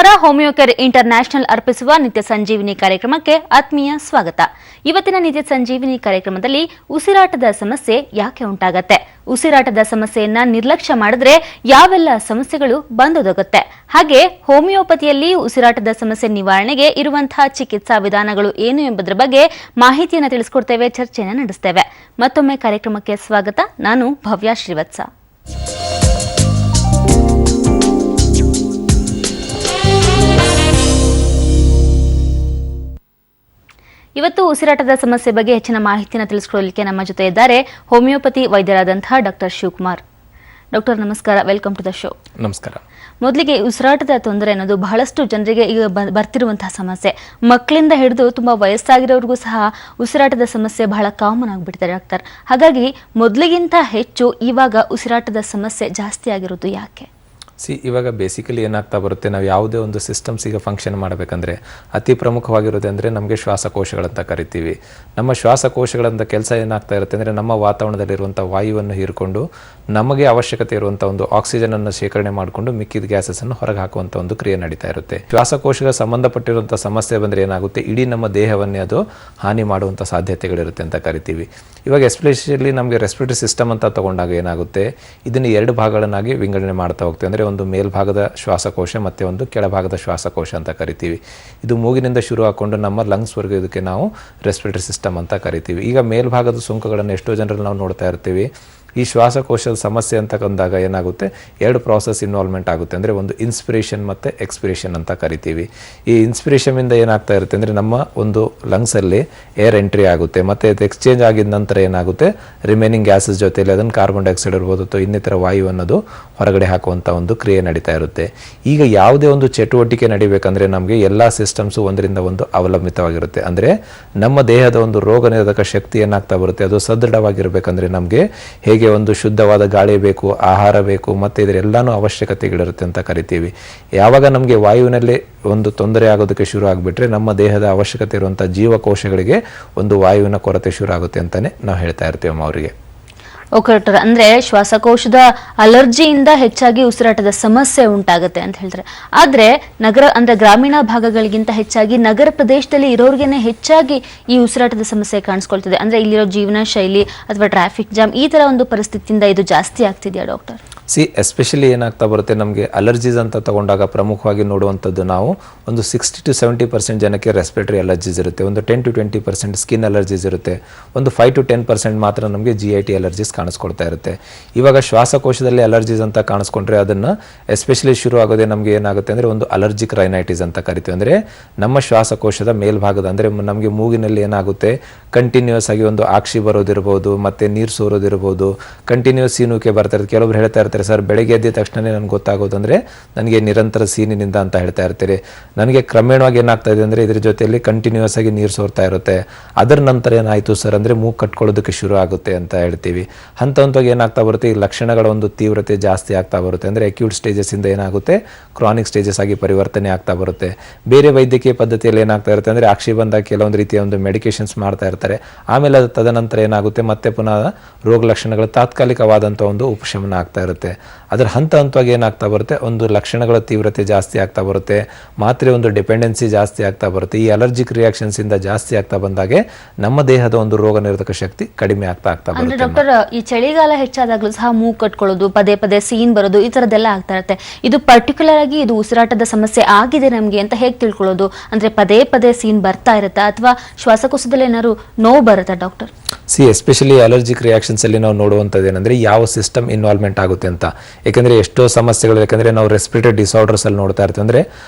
ನಮಸ್ಕಾರ. ಹೋಮಿಯೋಕೇರ್ ಇಂಟರ್ನ್ಯಾಷನಲ್ ಅರ್ಪಿಸುವ ನಿತ್ಯ ಸಂಜೀವಿನಿ ಕಾರ್ಯಕ್ರಮಕ್ಕೆ ಆತ್ಮೀಯ ಸ್ವಾಗತ. ಇವತ್ತಿನ ನಿತ್ಯ ಸಂಜೀವಿನಿ ಕಾರ್ಯಕ್ರಮದಲ್ಲಿ ಉಸಿರಾಟದ ಸಮಸ್ಯೆ ಯಾಕೆ ಉಂಟಾಗತ್ತೆ, ಉಸಿರಾಟದ ಸಮಸ್ಯೆಯನ್ನ ನಿರ್ಲಕ್ಷ್ಯ ಮಾಡಿದ್ರೆ ಯಾವೆಲ್ಲ ಸಮಸ್ಯೆಗಳು ಬಂದೊದಗುತ್ತೆ, ಹಾಗೆ ಹೋಮಿಯೋಪತಿಯಲ್ಲಿ ಉಸಿರಾಟದ ಸಮಸ್ಯೆ ನಿವಾರಣೆಗೆ ಇರುವಂತಹ ಚಿಕಿತ್ಸಾ ವಿಧಾನಗಳು ಏನು ಎಂಬುದರ ಬಗ್ಗೆ ಮಾಹಿತಿಯನ್ನು ತಿಳಿಸಿಕೊಡ್ತೇವೆ, ಚರ್ಚೆಯನ್ನು ನಡೆಸ್ತೇವೆ. ಮತ್ತೊಮ್ಮೆ ಕಾರ್ಯಕ್ರಮಕ್ಕೆ ಸ್ವಾಗತ. ನಾನು ಭವ್ಯ ಶ್ರೀವತ್ಸ. ಇವತ್ತು ಉಸಿರಾಟದ ಸಮಸ್ಯೆ ಬಗ್ಗೆ ಹೆಚ್ಚಿನ ಮಾಹಿತಿಯನ್ನು ತಿಳಿಸಿಕೊಳ್ಳಲಿಕ್ಕೆ ನಮ್ಮ ಜೊತೆ ಇದ್ದಾರೆ ಹೋಮಿಯೋಪತಿ ವೈದ್ಯರಾದಂತಹ ಡಾಕ್ಟರ್ ಶಿವಕುಮಾರ್. ಡಾಕ್ಟರ್ ನಮಸ್ಕಾರ, ವೆಲ್ಕಮ್ ಟು ದ ಶೋ. ನಮಸ್ಕಾರ. ಮೊದಲಿಗೆ ಉಸಿರಾಟದ ತೊಂದರೆ ಅನ್ನೋದು ಬಹಳಷ್ಟು ಜನರಿಗೆ ಈಗ ಬರ್ತಿರುವಂತಹ ಸಮಸ್ಯೆ. ಮಕ್ಕಳಿಂದ ಹಿಡಿದು ತುಂಬಾ ವಯಸ್ಸಾಗಿರೋರಿಗೂ ಸಹ ಉಸಿರಾಟದ ಸಮಸ್ಯೆ ಬಹಳ ಕಾಮನ್ ಆಗಿಬಿಡ್ತಾರೆ ಡಾಕ್ಟರ್. ಹಾಗಾಗಿ ಮೊದಲಿಗಿಂತ ಹೆಚ್ಚು ಇವಾಗ ಉಸಿರಾಟದ ಸಮಸ್ಯೆ ಜಾಸ್ತಿ ಆಗಿರೋದು ಯಾಕೆ? ಇವಾಗ ಬೇಸಿಕಲಿ ಏನಾಗ್ತಾ ಬರುತ್ತೆ, ನಾವು ಯಾವುದೇ ಒಂದು ಸಿಸ್ಟಮ್ಸ್ ಈಗ ಫಂಕ್ಷನ್ ಮಾಡಬೇಕಂದ್ರೆ ಅತಿ ಪ್ರಮುಖವಾಗಿರೋದು ಅಂದರೆ ನಮಗೆ ಶ್ವಾಸಕೋಶಗಳಂತ ಕರಿತೀವಿ. ನಮ್ಮ ಶ್ವಾಸಕೋಶಗಳಂತ ಕೆಲಸ ಏನಾಗ್ತಾ ಇರುತ್ತೆ ಅಂದರೆ ನಮ್ಮ ವಾತಾವರಣದಲ್ಲಿರುವಂಥ ವಾಯುವನ್ನು ಹೀರಿಕೊಂಡು ನಮಗೆ ಅವಶ್ಯಕತೆ ಇರುವಂಥ ಒಂದು ಆಕ್ಸಿಜನನ್ನು ಶೇಖರಣೆ ಮಾಡಿಕೊಂಡು ಮಿಕ್ಕಿದ ಗ್ಯಾಸಸ್ಸನ್ನು ಹೊರಗೆ ಹಾಕುವಂಥ ಒಂದು ಕ್ರಿಯೆ ನಡೀತಾ ಇರುತ್ತೆ. ಶ್ವಾಸಕೋಶಗಳ ಸಂಬಂಧಪಟ್ಟಿರುವಂಥ ಸಮಸ್ಯೆ ಬಂದರೆ ಏನಾಗುತ್ತೆ, ಇಡೀ ನಮ್ಮ ದೇಹವನ್ನೇ ಅದು ಹಾನಿ ಮಾಡುವಂಥ ಸಾಧ್ಯತೆಗಳಿರುತ್ತೆ ಅಂತ ಕರಿತೀವಿ. ಇವಾಗ ಎಸ್ಪೆಷಲಿ ನಮಗೆ ರೆಸ್ಪಿರೇಟರಿ ಸಿಸ್ಟಮ್ ಅಂತ ತಗೊಂಡಾಗ ಏನಾಗುತ್ತೆ, ಇದನ್ನು ಎರಡು ಭಾಗಗಳನ್ನಾಗಿ ವಿಂಗಡಣೆ ಮಾಡ್ತಾ ಹೋಗ್ತೀವಿ. ಅಂದರೆ ಒಂದು ಮೇಲ್ಭಾಗದ ಶ್ವಾಸಕೋಶ ಮತ್ತು ಒಂದು ಕೆಳಭಾಗದ ಶ್ವಾಸಕೋಶ ಅಂತ ಕರಿತೀವಿ. ಇದು ಮೂಗಿನಿಂದ ಶುರು ಹಾಕೊಂಡು ನಮ್ಮ ಲಂಗ್ಸ್ವರೆಗೂ ಇದಕ್ಕೆ ನಾವು ರೆಸ್ಪಿರೇಟರಿ ಸಿಸ್ಟಮ್ ಅಂತ ಕರಿತೀವಿ. ಈಗ ಮೇಲ್ಭಾಗದ ಸೋಂಕುಗಳನ್ನು ಎಷ್ಟೋ ಜನರಲ್ಲಿ ನಾವು ನೋಡ್ತಾ ಇರ್ತೀವಿ. ಈ ಶ್ವಾಸಕೋಶದ ಸಮಸ್ಯೆ ಅಂತ ಬಂದಾಗ ಏನಾಗುತ್ತೆ, ಎರಡು ಪ್ರಾಸೆಸ್ ಇನ್ವಾಲ್ವ್ಮೆಂಟ್ ಆಗುತ್ತೆ. ಅಂದರೆ ಒಂದು ಇನ್ಸ್ಪಿರೇಷನ್ ಮತ್ತು ಎಕ್ಸ್ಪಿರೇಷನ್ ಅಂತ ಕರಿತೀವಿ. ಈ ಇನ್ಸ್ಪಿರೇಷನಿಂದ ಏನಾಗ್ತಾ ಇರುತ್ತೆ ಅಂದರೆ ನಮ್ಮ ಒಂದು ಲಂಗ್ಸಲ್ಲಿ ಏರ್ ಎಂಟ್ರಿ ಆಗುತ್ತೆ, ಮತ್ತು ಇದು ಎಕ್ಸ್ಚೇಂಜ್ ಆಗಿದ ನಂತರ ಏನಾಗುತ್ತೆ, ರಿಮೈನಿಂಗ್ ಗ್ಯಾಸಸ್ ಜೊತೆಯಲ್ಲಿ ಅದನ್ನು ಕಾರ್ಬನ್ ಡೈಆಕ್ಸೈಡ್ ಇರ್ಬೋದು ಅಥವಾ ಇನ್ನಿತರ ವಾಯು ಅನ್ನೋದು ಹೊರಗಡೆ ಹಾಕುವಂಥ ಒಂದು ಕ್ರಿಯೆ ನಡೀತಾ ಇರುತ್ತೆ. ಈಗ ಯಾವುದೇ ಒಂದು ಚಟುವಟಿಕೆ ನಡಿಬೇಕಂದ್ರೆ ನಮಗೆ ಎಲ್ಲ ಸಿಸ್ಟಮ್ಸು ಒಂದರಿಂದ ಒಂದು ಅವಲಂಬಿತವಾಗಿರುತ್ತೆ. ಅಂದರೆ ನಮ್ಮ ದೇಹದ ಒಂದು ರೋಗ ನಿರೋಧಕ ಶಕ್ತಿ ಏನಾಗ್ತಾ ಬರುತ್ತೆ, ಅದು ಸದೃಢವಾಗಿರಬೇಕಂದ್ರೆ ನಮಗೆ ಹೇಗೆ ಒಂದು ಶುದ್ಧವಾದ ಗಾಳಿ ಬೇಕು, ಆಹಾರ ಬೇಕು, ಮತ್ತು ಇದರೆಲ್ಲನೂ ಅವಶ್ಯಕತೆಗಳಿರುತ್ತೆ ಅಂತ ಕರಿತೀವಿ. ಯಾವಾಗ ನಮಗೆ ವಾಯುವಿನಲ್ಲಿ ಒಂದು ತೊಂದರೆ ಆಗೋದಕ್ಕೆ ಶುರು ಆಗಿಬಿಟ್ರೆ ನಮ್ಮ ದೇಹದ ಅವಶ್ಯಕತೆ ಇರುವಂಥ ಜೀವಕೋಶಗಳಿಗೆ ಒಂದು ವಾಯುವಿನ ಕೊರತೆ ಶುರು ಆಗುತ್ತೆ ಅಂತಲೇ ನಾವು ಹೇಳ್ತಾ ಇರ್ತೀವಿ ಅವರಿಗೆ. ಓಕೆ ಡಾಕ್ಟರ್, ಅಂದ್ರೆ ಶ್ವಾಸಕೋಶದ ಅಲರ್ಜಿಯಿಂದ ಹೆಚ್ಚಾಗಿ ಉಸಿರಾಟದ ಸಮಸ್ಯೆ ಉಂಟಾಗುತ್ತೆ ಅಂತ ಹೇಳ್ತಾರೆ. ಆದ್ರೆ ನಗರ ಅಂದ್ರೆ ಗ್ರಾಮೀಣ ಭಾಗಗಳಿಗಿಂತ ಹೆಚ್ಚಾಗಿ ನಗರ ಪ್ರದೇಶದಲ್ಲಿ ಇರೋರ್ಗೆನೆ ಹೆಚ್ಚಾಗಿ ಈ ಉಸಿರಾಟದ ಸಮಸ್ಯೆ ಕಾಣಿಸ್ಕೊಳ್ತಿದೆ. ಅಂದ್ರೆ ಇಲ್ಲಿರೋ ಜೀವನ ಶೈಲಿ ಅಥವಾ ಟ್ರಾಫಿಕ್ ಜಾಮ್ ಈ ತರ ಒಂದು ಪರಿಸ್ಥಿತಿಯಿಂದ ಇದು ಜಾಸ್ತಿ ಆಗ್ತಿದೆಯಾ ಡಾಕ್ಟರ್? ಎಸ್ಪೆಷಲಿ ಏನಾಗ್ತಾ ಬರುತ್ತೆ, ನಮಗೆ ಅಲರ್ಜೀಸ್ ಅಂತ ತಗೊಂಡಾಗ ಪ್ರಮುಖವಾಗಿ ನೋಡುವಂಥದ್ದು ನಾವು ಒಂದು 60 to 70% ಜನಕ್ಕೆ ರೆಸ್ಪಿರೇಟರಿ ಅಲರ್ಜೀಸ್ ಇರುತ್ತೆ, ಒಂದು 10 to 20% ಸ್ಕಿನ್ ಅಲರ್ಜೀಸ್ ಇರುತ್ತೆ, ಒಂದು 5 to 10% ಮಾತ್ರ ನಮಗೆ GIT ಅಲರ್ಜೀಸ್ ಕಾಣಿಸ್ಕೊಳ್ತಾ ಇರುತ್ತೆ. ಇವಾಗ ಶ್ವಾಸಕೋಶದಲ್ಲಿ ಅಲರ್ಜೀಸ್ ಅಂತ ಕಾಣಿಸ್ಕೊಂಡ್ರೆ ಅದನ್ನು ಎಸ್ಪೆಷಲಿ ಶುರು ಆಗೋದೇ ನಮಗೆ ಏನಾಗುತ್ತೆ ಅಂದರೆ ಒಂದು ಅಲರ್ಜಿಕ್ ರೈನೈಟಿಸ್ ಅಂತ ಕರಿತೀವಿ. ಅಂದರೆ ನಮ್ಮ ಶ್ವಾಸಕೋಶದ ಮೇಲ್ಭಾಗದ ಅಂದರೆ ನಮಗೆ ಮೂಗಿನಲ್ಲಿ ಏನಾಗುತ್ತೆ, ಕಂಟಿನ್ಯೂಸ್ ಆಗಿ ಒಂದು ಆಕ್ಷಿ ಬರೋದಿರ್ಬೋದು, ಮತ್ತು ನೀರು ಸೋರೋದಿರ್ಬೋದು, ಕಂಟಿನ್ಯೂಸ್ ಸೀನುಕೆ ಬರ್ತಾ ಇರುತ್ತೆ. ಕೆಲವೊಬ್ರು ಹೇಳ್ತಾ ಇರ್ತಾರೆ, ಸರ್ ಬೆಳಗ್ಗೆ ಎದ್ದ ತಕ್ಷಣ ನನಗೆ ಗೊತ್ತಾಗೋದಂದರೆ ನನಗೆ ನಿರಂತರ ಸೀನಿನಿಂದ ಅಂತ ಹೇಳ್ತಾ ಇರ್ತೀರಿ. ನನಗೆ ಕ್ರಮೇಣವಾಗಿ ಏನಾಗ್ತಾ ಇದೆ ಅಂದರೆ ಇದ್ರ ಜೊತೆಯಲ್ಲಿ ಕಂಟಿನ್ಯೂಸ್ ಆಗಿ ನೀರು ಸೋರ್ತಾ ಇರುತ್ತೆ. ಅದರ ನಂತರ ಏನಾಯಿತು ಸರ್ ಅಂದರೆ ಮೂಗು ಕಟ್ಕೊಳ್ಳೋದಕ್ಕೆ ಶುರು ಆಗುತ್ತೆ ಅಂತ ಹೇಳ್ತೀವಿ. ಹಂತ ಹಂತವಾಗಿ ಏನಾಗ್ತಾ ಬರುತ್ತೆ, ಈ ಲಕ್ಷಣಗಳ ಒಂದು ತೀವ್ರತೆ ಜಾಸ್ತಿ ಆಗ್ತಾ ಬರುತ್ತೆ. ಅಂದರೆ ಅಕ್ಯೂಟ್ ಸ್ಟೇಜಸ್ಸಿಂದ ಏನಾಗುತ್ತೆ, ಕ್ರಾನಿಕ್ ಸ್ಟೇಜಸ್ ಆಗಿ ಪರಿವರ್ತನೆ ಆಗ್ತಾ ಬರುತ್ತೆ. ಬೇರೆ ವೈದ್ಯಕೀಯ ಪದ್ಧತಿಯಲ್ಲಿ ಏನಾಗ್ತಾ ಇರುತ್ತೆ ಅಂದರೆ ಆಕ್ಷಿ ಬಂದಾಗ ಕೆಲವೊಂದು ರೀತಿಯ ಒಂದು ಮೆಡಿಕೇಶನ್ಸ್ ಮಾಡ್ತಾ ಇರ್ತಾರೆ. ಆಮೇಲೆ ಅದು ತದನಂತರ ಏನಾಗುತ್ತೆ, ಮತ್ತೆ ಪುನಃ ರೋಗ ಲಕ್ಷಣಗಳು ತಾತ್ಕಾಲಿಕವಾದಂಥ ಒಂದು ಉಪಶಮನ ಆಗ್ತಾ ಇರುತ್ತೆ. ಅದರ ಹಂತ ಹಂತವಾಗಿ ಏನಾಗ್ತಾ ಬರುತ್ತೆ, ಒಂದು ಲಕ್ಷಣಗಳ ತೀವ್ರತೆ ಜಾಸ್ತಿ ಆಗ್ತಾ ಬರುತ್ತೆ, ಮಾತ್ರೆ ಒಂದು ಡಿಪೆಂಡೆನ್ಸಿ ಜಾಸ್ತಿ ಆಗ್ತಾ ಬರುತ್ತೆ. ಈ ಅಲರ್ಜಿಕ್ ರಿಯಾಕ್ಷನ್ಸ್ ಇಂದ ಜಾಸ್ತಿ ಆಗ್ತಾ ಬಂದಾಗೆ ನಮ್ಮ ದೇಹದ ಒಂದು ರೋಗ ನಿರೋಧಕ ಶಕ್ತಿ ಕಡಿಮೆ ಆಗ್ತಾ ಬರುತ್ತೆ. ಡಾಕ್ಟರ್, ಈ ಚಳಿಗಾಲ ಹೆಚ್ಚಾದಾಗಲೂ ಸಹ ಮೂಗು ಕಟ್ಕೊಳ್ಳೋದು, ಪದೇ ಪದೇ ಸೀನ್ ಬರೋದು, ಈ ತರದೆಲ್ಲ ಆಗ್ತಾ ಇರುತ್ತೆ. ಇದು ಪರ್ಟಿಕ್ಯುಲರ್ ಆಗಿ ಇದು ಉಸಿರಾಟದ ಸಮಸ್ಯೆ ಆಗಿದೆ ನಮ್ಗೆ ಅಂತ ಹೇಗೆ ತಿಳ್ಕೊಳ್ಳೋದು? ಅಂದ್ರೆ ಪದೇ ಪದೇ ಸೀನ್ ಬರ್ತಾ ಇರುತ್ತಾ ಅಥವಾ ಶ್ವಾಸಕೋಶದಲ್ಲಿ ಏನಾದ್ರು ನೋವು ಬರುತ್ತಾ ಡಾಕ್ಟರ್? ಎಸ್ಪೆಷಲಿ ಅಲರ್ಜಿಕ್ ರಿಯಾಕ್ಷನ್ಸ್ ಅಲ್ಲಿ ನಾವು ನೋಡುವಂಥದ್ದು ಏನಂದ್ರೆ ಯಾವ ಸಿಸ್ಟಮ್ ಇನ್ವಾಲ್ವ್ಮೆಂಟ್ ಆಗುತ್ತೆ ಅಂತ. ಯಾಕಂದ್ರೆ ಎಷ್ಟೋ ಸಮಸ್ಯೆಗಳು, ಯಾಕಂದ್ರೆ ನಾವು ರೆಸ್ಪಿರೇಟರಿ ಡಿಸಾರ್ಡರ್ಸ್ ಅಲ್ಲಿ ನೋಡ್ತಾ ಇರ್ತೀವಿ. ಅಂದ್ರೆ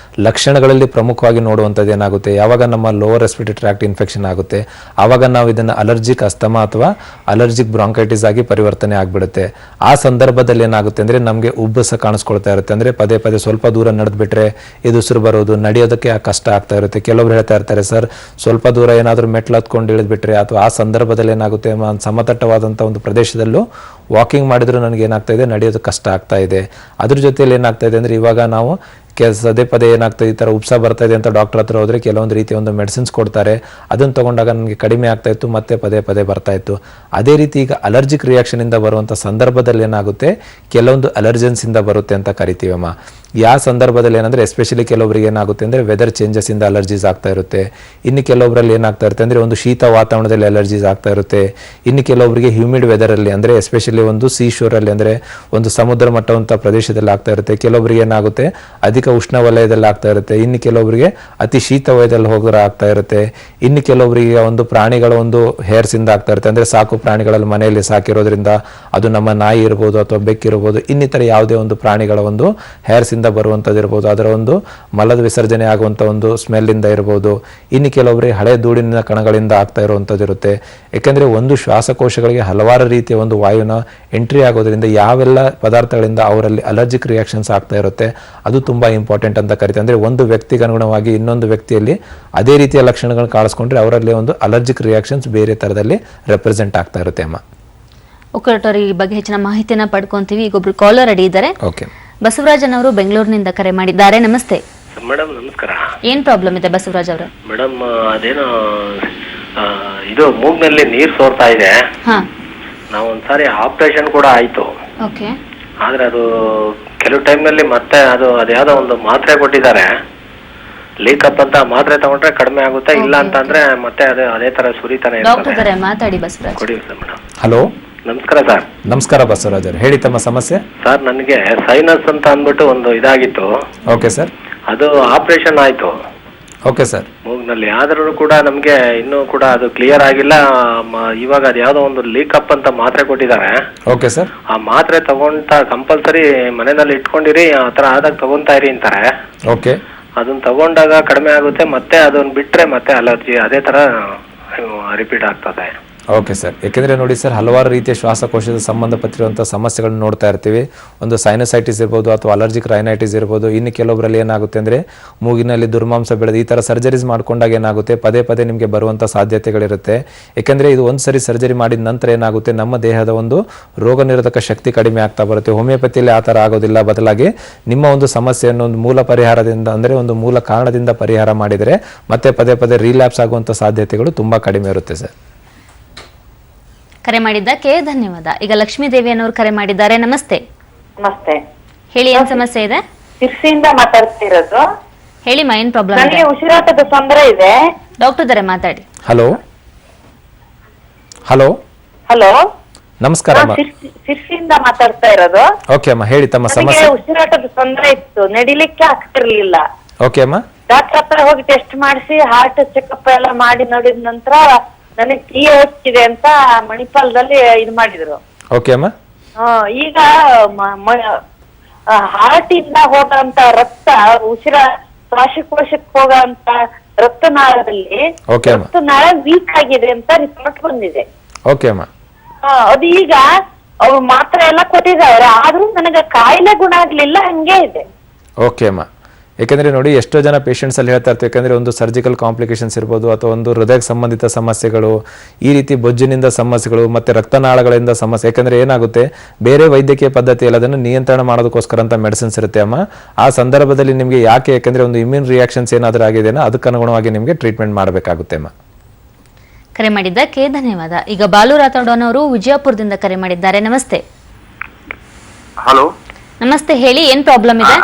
ಲಕ್ಷಣಗಳಲ್ಲಿ ಪ್ರಮುಖವಾಗಿ ನೋಡುವಂಥದ್ದು ಏನಾಗುತ್ತೆ, ಯಾವಾಗ ನಮ್ಮ ಲೋವರ್ ರೆಸ್ಪಿರೇಟರಿ ಟ್ರ್ಯಾಕ್ಟ್ ಇನ್ಫೆಕ್ಷನ್ ಆಗುತ್ತೆ ಆವಾಗ ನಾವು ಇದನ್ನು ಅಲರ್ಜಿಕ್ ಅಸ್ತಮಾ ಅಥವಾ ಅಲರ್ಜಿಕ್ ಬ್ರಾಂಕೈಟಿಸ್ ಆಗಿ ಪರಿವರ್ತನೆ ಆಗಿಬಿಡುತ್ತೆ. ಆ ಸಂದರ್ಭದಲ್ಲಿ ಏನಾಗುತ್ತೆ ಅಂದರೆ ನಮಗೆ ಉಬ್ಬಸ ಕಾಣಿಸ್ಕೊಳ್ತಾ ಇರುತ್ತೆ. ಅಂದರೆ ಪದೇ ಪದೇ ಸ್ವಲ್ಪ ದೂರ ನಡೆದ್ಬಿಟ್ರೆ ಇದು ಉಸಿರು ಬರೋದು, ನಡೆಯೋದಕ್ಕೆ ಕಷ್ಟ ಆಗ್ತಾ ಇರುತ್ತೆ. ಕೆಲವೊಬ್ರು ಹೇಳ್ತಾ ಇರ್ತಾರೆ, ಸರ್ ಸ್ವಲ್ಪ ದೂರ ಏನಾದರೂ ಮೆಟ್ಲು ಹತ್ಕೊಂಡು ಇಳಿದ್ಬಿಟ್ರೆ ಅಥವಾ ಆ ಸಂದರ್ಭದಲ್ಲಿ ಏನಾಗುತ್ತೆ, ಸಮತಟ್ಟವಾದಂಥ ಒಂದು ಪ್ರದೇಶದಲ್ಲೂ ವಾಕಿಂಗ್ ಮಾಡಿದ್ರು ನನಗೆ ಏನಾಗ್ತಾ ಇದೆ, ನಡೆಯೋದು ಕಷ್ಟ ಆಗ್ತಾ ಇದೆ. ಅದ್ರ ಜೊತೆಯಲ್ಲಿ ಏನಾಗ್ತಾ ಇದೆ ಅಂದರೆ ಇವಾಗ ನಾವು ಪದೇ ಪದೇ ಏನಾಗ್ತದೆ, ಈ ಥರ ಉಪ್ಸ ಬರ್ತಾ ಇದೆ ಅಂತ ಡಾಕ್ಟರ್ ಹತ್ರ ಹೋದರೆ ಕೆಲವೊಂದು ರೀತಿಯ ಒಂದು ಮೆಡಿಸಿನ್ಸ್ ಕೊಡ್ತಾರೆ. ಅದನ್ನು ತೊಗೊಂಡಾಗ ನನಗೆ ಕಡಿಮೆ ಆಗ್ತಾ ಇತ್ತು, ಮತ್ತೆ ಪದೇ ಪದೇ ಬರ್ತಾ ಇತ್ತು. ಅದೇ ರೀತಿ ಈಗ ಅಲರ್ಜಿಕ್ ರಿಯಾಕ್ಷನಿಂದ ಬರುವಂಥ ಸಂದರ್ಭದಲ್ಲಿ ಏನಾಗುತ್ತೆ, ಕೆಲವೊಂದು ಅಲರ್ಜೆನ್ಸಿಂದ ಬರುತ್ತೆ ಅಂತ ಕರಿತೀವಮ್ಮ. ಯಾವ ಸಂದರ್ಭದಲ್ಲಿ ಏನಂದರೆ ಎಸ್ಪೆಷಲಿ ಕೆಲವೊಬ್ಬರಿಗೆ ಏನಾಗುತ್ತೆ ಅಂದರೆ ವೆದರ್ ಚೇಂಜಸ್ಸಿಂದ ಅಲರ್ಜೀಸ್ ಆಗ್ತಾ ಇರುತ್ತೆ. ಇನ್ನು ಕೆಲವೊಬ್ಬರಲ್ಲಿ ಏನಾಗ್ತಾ ಇರುತ್ತೆ ಅಂದರೆ ಒಂದು ಶೀತ ವಾತಾವರಣದಲ್ಲಿ ಅಲರ್ಜೀಸ್ ಆಗ್ತಾ ಇರುತ್ತೆ. ಇನ್ನು ಕೆಲವೊಬ್ಬರಿಗೆ ಹ್ಯೂಮಿಡ್ ವೆದರಲ್ಲಿ ಅಂದರೆ ಎಸ್ಪೆಷಲಿ ಒಂದು ಸೀ ಶೋರಲ್ಲಿ ಅಂದರೆ ಒಂದು ಸಮುದ್ರ ಮಟ್ಟವಂಥ ಪ್ರದೇಶದಲ್ಲಿ ಆಗ್ತಾ ಇರುತ್ತೆ. ಕೆಲವೊಬ್ಬರಿಗೆ ಏನಾಗುತ್ತೆ ಅಧಿಕ ಉಷ್ಣವಲಯದಲ್ಲಿ ಆಗ್ತಾ ಇರುತ್ತೆ. ಇನ್ನು ಕೆಲವೊಬ್ಬರಿಗೆ ಅತಿ ಶೀತ ವಲಯದಲ್ಲಿ ಹೋಗೋರ ಆಗ್ತಾ ಇರುತ್ತೆ. ಇನ್ನು ಕೆಲವೊಬ್ಬರಿಗೆ ಒಂದು ಪ್ರಾಣಿಗಳ ಒಂದು ಹೇರ್ಸಿಂದ ಆಗ್ತಾ ಇರುತ್ತೆ, ಅಂದರೆ ಸಾಕು ಪ್ರಾಣಿಗಳಲ್ಲಿ ಮನೆಯಲ್ಲಿ ಸಾಕಿರೋದ್ರಿಂದ ಅದು ನಮ್ಮ ನಾಯಿ ಇರ್ಬೋದು ಅಥವಾ ಬೆಕ್ಕಿರ್ಬೋದು, ಇನ್ನಿತರ ಯಾವುದೇ ಒಂದು ಪ್ರಾಣಿಗಳ ಒಂದು ಹೇರ್ಸಿಂದ ಬರುವಂಥದ್ದು ಇರ್ಬೋದು, ಅದರ ಒಂದು ಮಲದ ವಿಸರ್ಜನೆ ಆಗುವಂಥ ಒಂದು ಸ್ಮೆಲ್ಲಿಂದ ಇರ್ಬೋದು. ಇನ್ನು ಕೆಲವೊಬ್ಬರಿಗೆ ಹಳೆ ಧೂಳಿನ ಕಣಗಳಿಂದ ಆಗ್ತಾ ಇರುವಂಥದ್ದು ಇರುತ್ತೆ. ಯಾಕೆಂದರೆ ಒಂದು ಶ್ವಾಸಕೋಶಗಳಿಗೆ ಹಲವಾರು ರೀತಿಯ ಒಂದು ವಾಯುನ ಎಂಟ್ರಿ ಆಗೋದ್ರಿಂದ ಯಾವೆಲ್ಲ ಪದಾರ್ಥಗಳಿಂದ ಅವರಲ್ಲಿ ಅಲರ್ಜಿಕ್ ರಿಯಾಕ್ಷನ್ಸ್ ಆಗ್ತಾ ಇರುತ್ತೆ ಅದು ತುಂಬ ಇಂಪಾರ್ಟೆಂಟ್ ಅಂತ ಕರಿತೀವಿ. ಅಂದರೆ ಒಂದು ವ್ಯಕ್ತಿಗೆ ಅನುಗುಣವಾಗಿ ಇನ್ನೊಂದು ವ್ಯಕ್ತಿಯಲ್ಲಿ ಅದೇ ರೀತಿಯ ಲಕ್ಷಣಗಳು ಕಾಣಿಸ್ಕೊಂಡ್ರೆ ಅವರಲ್ಲಿ ಒಂದು ಅಲರ್ಜಿಕ್ ರಿಯಾಕ್ಷನ್ಸ್ ಬೇರೆ ಥರದಲ್ಲಿ ರೆಪ್ರೆಸೆಂಟ್ ಆಗ್ತಾ ಇರುತ್ತೆ ಅಮ್ಮ. ಓಕೆ ಡಾಕ್ಟರ್, ಈ ಬಗ್ಗೆ ಹೆಚ್ಚಿನ ಮಾಹಿತಿಯನ್ನ ಪಡ್ಕೊಂತೀವಿ. ಈಗ ಒಬ್ರು ಕಾಲರ್ ರೆಡಿ ಇದ್ದಾರೆ. ಓಕೆ, ಬಸವರಾಜನ್ ಅವರು ಬೆಂಗಳೂರಿನಿಂದ ಕರೆ ಮಾಡಿದ್ದಾರೆ. ನಮಸ್ತೆ ಮೇಡಮ್. ನಮಸ್ಕಾರ. ಏನ್ ಪ್ರಾಬ್ಲಮ್ ಇದೆ ಬಸವರಾಜ್ ಅವರ? ಮೇಡಮ್ ಅದೇನೋ ಇದು ಮೂಗ್ನಲ್ಲಿ ನೀರು ಸೋರ್ತಾ ಇದೆ. ಹಾ, ನಾವು ಒಂದ್ಸಾರಿ ಆಪರೇಷನ್ ಕೂಡ ಆಯ್ತು. ಓಕೆ. ಆದ್ರೆ ಅದು ಕೆಲವು ಟೈಮ್ನಲ್ಲಿ ಮತ್ತೆ ಅದ್ಯಾವುದೋ ಒಂದು ಮಾತ್ರೆ ಕೊಟ್ಟಿದ್ದಾರೆ, ಲೀಕ್ ಅಪ್ ಅಂತ. ಮಾತ್ರೆ ತಗೊಂಡ್ರೆ ಕಡಿಮೆ ಆಗುತ್ತೆ, ಇಲ್ಲ ಅಂತಂದ್ರೆ ಮತ್ತೆ ಅದೇ ತರ ಸುರಿತಾನೆ ಡಾಕ್ಟರ್ ಇದ್ದಾರೆ, ಮಾತಾಡಿ ಬಸವರಾಜ್. ಕೊಡಿ ಸರ್. ಮೇಡಮ್ ಹಲೋ, ನಮಸ್ಕಾರ ಸರ್. ನಮಸ್ಕಾರ ಬಸವರಾಜ್ ಅವರು, ಹೇಳಿ ತಮ್ಮ ಸಮಸ್ಯೆ. ಸರ್, ನನಗೆ ಸೈನಸ್ ಅಂತ ಅಂದ್ಬಿಟ್ಟು ಒಂದು ಇದಾಗಿತ್ತು. Okay sir. ಅದು ಆಪರೇಷನ್ ಆಯ್ತು ಓಕೆ ಸರ್. ಮೂಗ್ನಲ್ಲಿ. ಆದ್ರೂ ಕೂಡ ನಮ್ಗೆ ಇನ್ನೂ ಕೂಡ ಅದು ಕ್ಲಿಯರ್ ಆಗಿಲ್ಲ. ಇವಾಗ ಅದ್ಯಾವುದೋ ಒಂದು ಲೀಕ್ ಅಪ್ ಅಂತ ಮಾತ್ರೆ ಕೊಟ್ಟಿದ್ದಾರೆ. Okay sir. ಆ ಮಾತ್ರೆ ತಗೊಂತ ಕಂಪಲ್ಸರಿ ಮನೆಯಲ್ಲಿ ಇಟ್ಕೊಂಡಿರಿ, ಆ ತರ ಆದಾಗ ತಗೊಂತಾ ಇರಿ ಅಂತಾರೆ. ಓಕೆ. ಅದನ್ನ ತಗೊಂಡಾಗ ಕಡಿಮೆ ಆಗುತ್ತೆ, ಮತ್ತೆ ಅದನ್ನ ಬಿಟ್ರೆ ಮತ್ತೆ ಅಲರ್ಜಿ ಅದೇ ತರ ರಿಪೀಟ್ ಆಗ್ತದೆ. Okay sir. ಯಾಕೆಂದರೆ ನೋಡಿ ಸರ್, ಹಲವಾರು ರೀತಿಯ ಶ್ವಾಸಕೋಶದ ಸಂಬಂಧಪಟ್ಟಿರುವಂಥ ಸಮಸ್ಯೆಗಳನ್ನ ನೋಡ್ತಾ ಇರ್ತೀವಿ. ಒಂದು ಸೈನಸೈಟಿಸ್ ಇರ್ಬೋದು ಅಥವಾ ಅಲರ್ಜಿಕ್ ರೈನೈಟಿಸ್ ಇರ್ಬೋದು. ಇನ್ನು ಕೆಲವೊಬ್ಬರಲ್ಲಿ ಏನಾಗುತ್ತೆ ಅಂದರೆ ಮೂಗಿನಲ್ಲಿ ದುರ್ಮಾಂಸ ಬೆಳೆದು ಈ ಥರ ಸರ್ಜರೀಸ್ ಮಾಡ್ಕೊಂಡಾಗ ಏನಾಗುತ್ತೆ ಪದೇ ಪದೇ ನಿಮಗೆ ಬರುವಂಥ ಸಾಧ್ಯತೆಗಳಿರುತ್ತೆ. ಯಾಕೆಂದರೆ ಇದು ಒಂದು ಸರಿ ಸರ್ಜರಿ ಮಾಡಿದ ನಂತರ ಏನಾಗುತ್ತೆ ನಮ್ಮ ದೇಹದ ಒಂದು ರೋಗ ನಿರೋಧಕ ಶಕ್ತಿ ಕಡಿಮೆ ಆಗ್ತಾ ಬರುತ್ತೆ. ಹೋಮಿಯೋಪತಿಯಲ್ಲಿ ಆ ಥರ ಆಗೋದಿಲ್ಲ. ಬದಲಾಗಿ ನಿಮ್ಮ ಒಂದು ಸಮಸ್ಯೆಯನ್ನು ಒಂದು ಮೂಲ ಪರಿಹಾರದಿಂದ ಅಂದರೆ ಒಂದು ಮೂಲ ಕಾರಣದಿಂದ ಪರಿಹಾರ ಮಾಡಿದರೆ ಮತ್ತೆ ಪದೇ ಪದೇ ರೀಲ್ಯಾಪ್ಸ್ ಆಗುವಂಥ ಸಾಧ್ಯತೆಗಳು ತುಂಬ ಕಡಿಮೆ ಇರುತ್ತೆ ಸರ್. ಕರೆ ಮಾಡಿದ್ದಕ್ಕೆ ಧನ್ಯವಾದ. ಈಗ ಲಕ್ಷ್ಮೀ ದೇವಿ ಅನ್ನೋರು ಕರೆ ಮಾಡಿದ್ದಾರೆ. ನಮಸ್ತೆ. ನಮಸ್ತೆ. ಹೇಳಿ, ಏನ್ ಸಮಸ್ಯೆ ಇದೆ? ಶಿರ್ಸಿಯಿಂದ ಮಾತಾಡ್ತಿರೋದು. ಹೇಳಿ ಮಾ, ಏನ್ ಪ್ರಾಬ್ಲಮ್ ಇದೆ? ನನಗೆ ಉಸಿರಾಟದ ತೊಂದರೆ ಇದೆ. ಡಾಕ್ಟರ್ ಇದ್ದಾರೆ, ಮಾತಾಡಿ. ಹಲೋ ಹಲೋ ಹಲೋ, ನಮಸ್ಕಾರ ಅಮ್ಮ. ಶಿರ್ಸಿಯಿಂದ ಮಾತಾಡ್ತಾ ಇರೋದು. ಓಕೆ ಅಮ್ಮ, ಹೇಳಿ ತಮ್ಮ ನನಗೆ ಸಮಸ್ಯೆ. ಉಸಿರಾಟದ ತೊಂದರೆ ಇತ್ತು, ನಡಿಲಿಕ್ಕೆ ಆಗ್ತಿರ್ಲಿಲ್ಲ. ಓಕೆ ಅಮ್ಮ. ಡಾಕ್ಟರ್ ಹತ್ರ ಹೋಗಿ ಟೆಸ್ಟ್ ಮಾಡಿಸಿ ಹಾರ್ಟ್ ಚೆಕಪ್ ಎಲ್ಲ ಮಾಡಿ ನೋಡಿದ ನಂತರ ನನಗೆ TH ಇದೆ ಅಂತ ಮಣಿಪಾಲದಲ್ಲಿ ಇದು ಮಾಡಿದ್ರು. ಓಕೆ ಅಮ್ಮ. ಈಗ ಹಾರ್ಟ್ ಇಂದ ಹೋಗಂತ ರಕ್ತ ಶ್ವಾಸಕೋಶಕ್ಕೆ ಹೋಗಂತ ರಕ್ತನಾಳದಲ್ಲಿ ರಕ್ತನಾಳ ವೀಕ್ ಆಗಿದೆ ಅಂತ ರಿಪೋರ್ಟ್ ಬಂದಿದೆ. ಓಕೆ ಅಮ್ಮ. ಅದು ಈಗ ಅವ್ರು ಮಾತ್ರೆ ಎಲ್ಲ ಕೊಟ್ಟಿದ್ದಾರೆ, ಆದ್ರೂ ನನಗೆ ಕಾಯಿಲೆ ಗುಣ ಆಗ್ಲಿಲ್ಲ, ಹಂಗೆ ಇದೆ. ಓಕೆ ಅಮ್ಮ. ಯಾಕೆಂದರೆ ನೋಡಿ, ಎಷ್ಟೋ ಜನ ಪೇಷಂಟ್ಸ್ ಅಲ್ಲಿ ಹೇಳ್ತಾ ಇರ್ತೀವಿ, ಯಾಕಂದರೆ ಒಂದು ಸರ್ಜಿಕಲ್ ಕಾಂಪ್ಲಿಕೇಶನ್ಸ್ ಇರ್ಬೋದು ಅಥವಾ ಒಂದು ಹೃದಯಕ್ಕೆ ಸಂಬಂಧಿತ ಸಮಸ್ಯೆಗಳು, ಈ ರೀತಿ ಬೊಜ್ಜಿನಿಂದ ಸಮಸ್ಯೆಗಳು ಮತ್ತು ರಕ್ತನಾಳಗಳಿಂದ ಸಮಸ್ಯೆ. ಯಾಕೆಂದರೆ ಏನಾಗುತ್ತೆ, ಬೇರೆ ವೈದ್ಯಕೀಯ ಪದ್ಧತಿಯಲ್ಲಿ ಅದನ್ನು ನಿಯಂತ್ರಣ ಮಾಡೋದಕ್ಕೋಸ್ಕರ ಅಂತ ಮೆಡಿಸಿನ್ಸ್ ಇರುತ್ತೆ ಅಮ್ಮ. ಆ ಸಂದರ್ಭದಲ್ಲಿ ನಿಮಗೆ ಯಾಕೆ, ಯಾಕೆಂದರೆ ಒಂದು ಇಮ್ಯೂನ್ ರಿಯಾಕ್ಷನ್ಸ್ ಏನಾದರೂ ಆಗಿದೆಯೋ ಅದಕ್ಕನುಗುಣವಾಗಿ ನಿಮಗೆ ಟ್ರೀಟ್ಮೆಂಟ್ ಮಾಡಬೇಕಾಗುತ್ತೆ ಅಮ್ಮ. ಕರೆ ಮಾಡಿದ್ದಕ್ಕೆ ಧನ್ಯವಾದ. ಈಗ ಬಾಲು ರಾಥೋಡ್ ಅವರು ವಿಜಯಪುರದಿಂದ ಕರೆ ಮಾಡಿದ್ದಾರೆ. ನಮಸ್ತೆ. ಹಲೋ, ನಮಸ್ತೆ, ಹೇಳಿ, ಏನ್ ಪ್ರಾಬ್ಲಮ್ ಇದೆ?